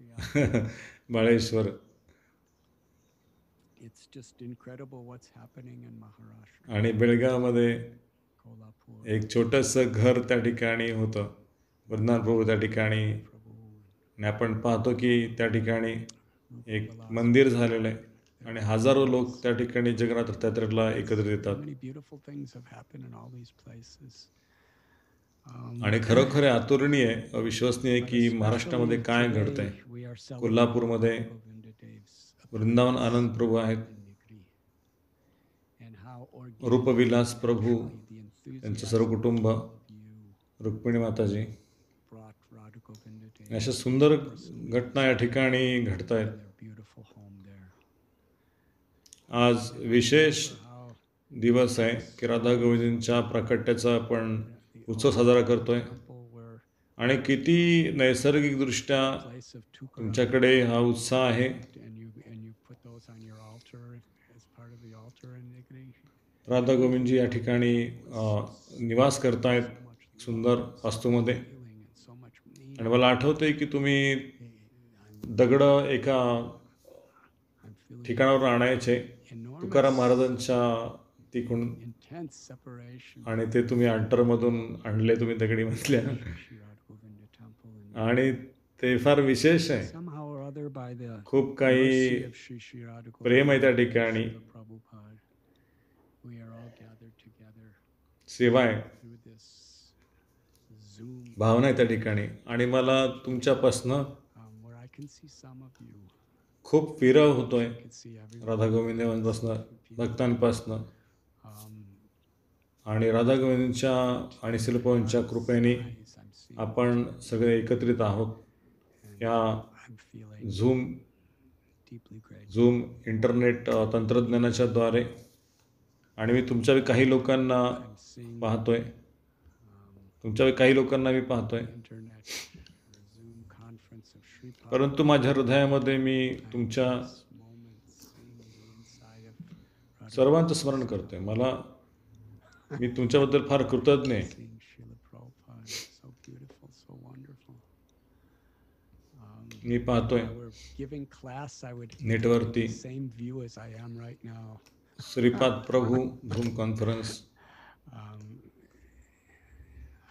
Rathiya. बाळेश्वर. It's just incredible what's happening in Maharashtra, आणि बेळगावमध्ये Kolhapur, एक छोटंसं घर त्या ठिकाणी होतं, वृंदावन प्रभू त्या ठिकाणी. Prabhu, आणि आपण पाहतो की त्या ठिकाणी एक मंदिर झालेलं आहे आणि हजारो लोक त्या ठिकाणी जगन्नाथ रथयात्रेला एकत्रित so येतात. many beautiful things have happened in all these places. आणि खरोखर हे अतुलनीय आहे, अविश्वसनीय की महाराष्ट्रामध्ये काय घडतंय. We are celebrating कोल्हापूरमध्ये Govinda Dev's वृंदावन आनंद प्रभू आहेत, Nigri, and how organic रूपविलास Prabhu, the त्यांचं enthusiasm सर्व कुटुंब, of you रुक्मिणी माताजी. brought Radha Govinda to अशा सुंदर घटना या ठिकाणी घडत आहेत. their beautiful home there. आज विशेष How दिवस आहे की राधा गोविंदांच्या प्राकट्याचा आपण उत्सव साजरा करतोय. temple where आणि किती नैसर्गिकदृष्ट्या place of Tukara तुमच्याकडे हा उत्साह आहे. and you put those on your altar as part of the altar and Radha Govindji या ठिकाणी निवास करतायत सुंदर वास्तूमध्ये. feeling and so much meaning. आणि मला आठवतंय की तुम्ही दगड एका I'm feeling ठिकाणावर आणायचे enormous तुकाराम महाराजांच्या तिकडून, intense separation आणि ते तुम्ही अल्टरमधून आणले तुम्ही दगडी मधल्या, from Sri Radha Govinda temple and आणि ते फार विशेष आहे. somehow or other by the खूप काही mercy of Sri Radha प्रेम आहे त्या Govinda ठिकाणी, Prabhupada, we are all gathered together सेवा आहे, through this Zoom भावना आहे त्या ठिकाणी. आणि मला तुमच्यापासनं where I can see some of you. खूप विरह होतोय I can see everyone. Radha गोविंदांपासनं, भक्तांपासनं. Um, आणि राधा गोविंदांच्या आणि शिल्पांच्या कृपेने nice, I'm seeing आपण सगळे एकत्रित आहोत या I'm feeling zoom deeply grateful. Zoom internet तंत्रज्ञानाच्या द्वारे. आणि मी तुमच्या काही लोकांना I'm seeing पाहतोय, तुमच्या काही लोकांना मी पाहतोय, internet Zoom conference of Sri Prabhupada. परंतु माझ्या हृदयामध्ये मी तुमच्या Moment seeing the inside of Radha सर्वांचं स्मरण करतोय. मी तुमच्याबद्दल फार कृतज्ञ आहे. seeing Srila Prabhupada. So beautiful, so wonderful. मी पाहतोय If I were giving class, I would नेटवरती the same view as I am right now. Shripad Prabhu zoom conference, Um,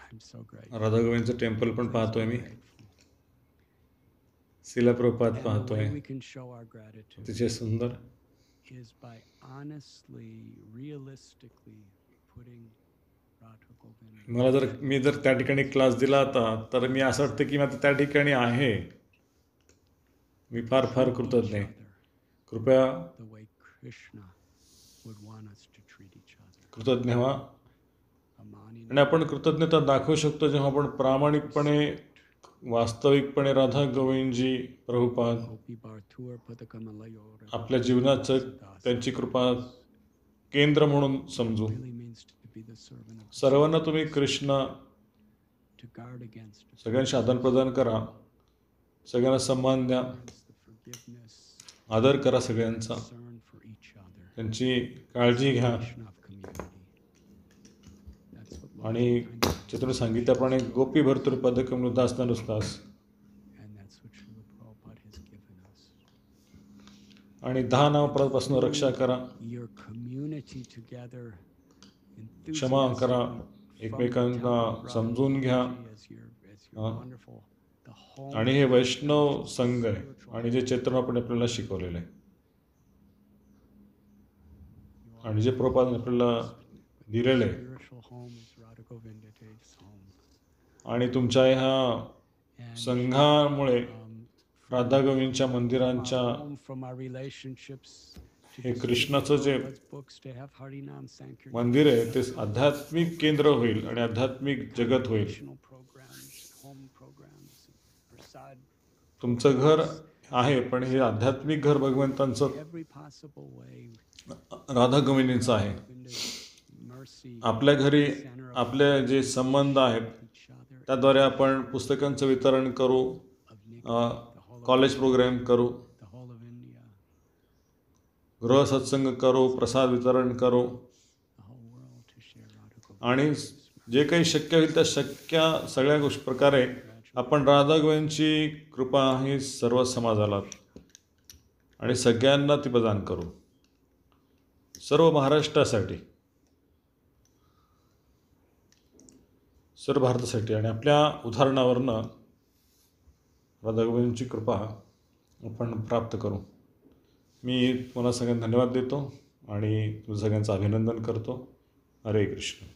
I'm so grateful. Radha गोविंदचं टेम्पल पण पाहतोय मी, शिला प्रभुपाद And the पाहतोय. way we can show our gratitude तिचे सुंदर is by honestly, realistically putting Radha Govinda मला मी जर त्या ठिकाणी क्लास दिला होता तर मी असं वाटतं की मी आता त्या ठिकाणी आहे. मी फार फार कृतज्ञ आहे. कृपया the way Krishna would want us to treat each other. कृतज्ञ व्हा. Amani आणि आपण कृतज्ञता दाखवू शकतो जेव्हा आपण प्रामाणिकपणे, वास्तविकपणे Radha Govindji Prabhupada Gopi Bhartur Padakamalayora आपल्या जीवनाचं त्यांची कृपा केंद्र म्हणून समजू. really means to be the servant of सर्वांना तुम्ही कृष्ण, to guard against सगळ्यांशी आदान प्रदान करा, सगळ्यांना सन्मान द्या, the forgiveness, आदर करा सगळ्यांचा, concern for each other, त्यांची काळजी घ्या. Krishna of community. That's what आणि जे तुम्ही सांगितल्याप्रमाणे गोपी भरतूर Pathakkam नुदास नुसतास, and that's what Srila Prabhupada has given us. आणि 10 नावापासून रक्षा करा, Your community together, क्षमा करा, एकमेकांना समजून घ्या. wonderful. The home आणि हे वैष्णव संघ आहे आणि जे चैतन्यपणे आपल्याला शिकवलेलं आहे आणि जे प्रभुपादांनी आपल्याला दिलेलं आहे. spiritual home is Radha Govinda Dev's home. आणि तुमच्या ह्या And संघामुळे राधा गोविंदच्या मंदिरांच्या home from our relationships to हे कृष्णाचं जे Prabhupada's books to have Harinam Sankirtan, मंदिर आहे ते आध्यात्मिक केंद्र होईल आणि आध्यात्मिक जगत होईल. educational programs, home programs, prasad, तुमचं घर आहे पण हे आध्यात्मिक घर भगवंतांचं, every possible way. राधा गोविंदांचं आहे. Govinda's mercy, आपल्या घरी आपले जे संबंध आहेत each other त्याद्वारे आपण पुस्तकांचं वितरण करू, of Nikki, कॉलेज प्रोग्राम करू, the whole of India, गृह सत्संग करू, प्रसाद वितरण करू, the whole world to share Radha Govinda. आणि जे काही शक्य होईल त्या शक्य सगळ्या गोष्टी प्रकारे आपण राधा गोविंदची कृपा ही सर्व समाजाला आणि सगळ्यांना ती प्रदान करू, सर्व महाराष्ट्रासाठी, सर्व भारतासाठी. आणि आपल्या उदाहरणावरनं राधा गोविंदची कृपा आपण प्राप्त करू. मी तुम्हाला सगळ्यांना धन्यवाद देतो आणि तुमचं सगळ्यांचं अभिनंदन करतो. हरे कृष्ण.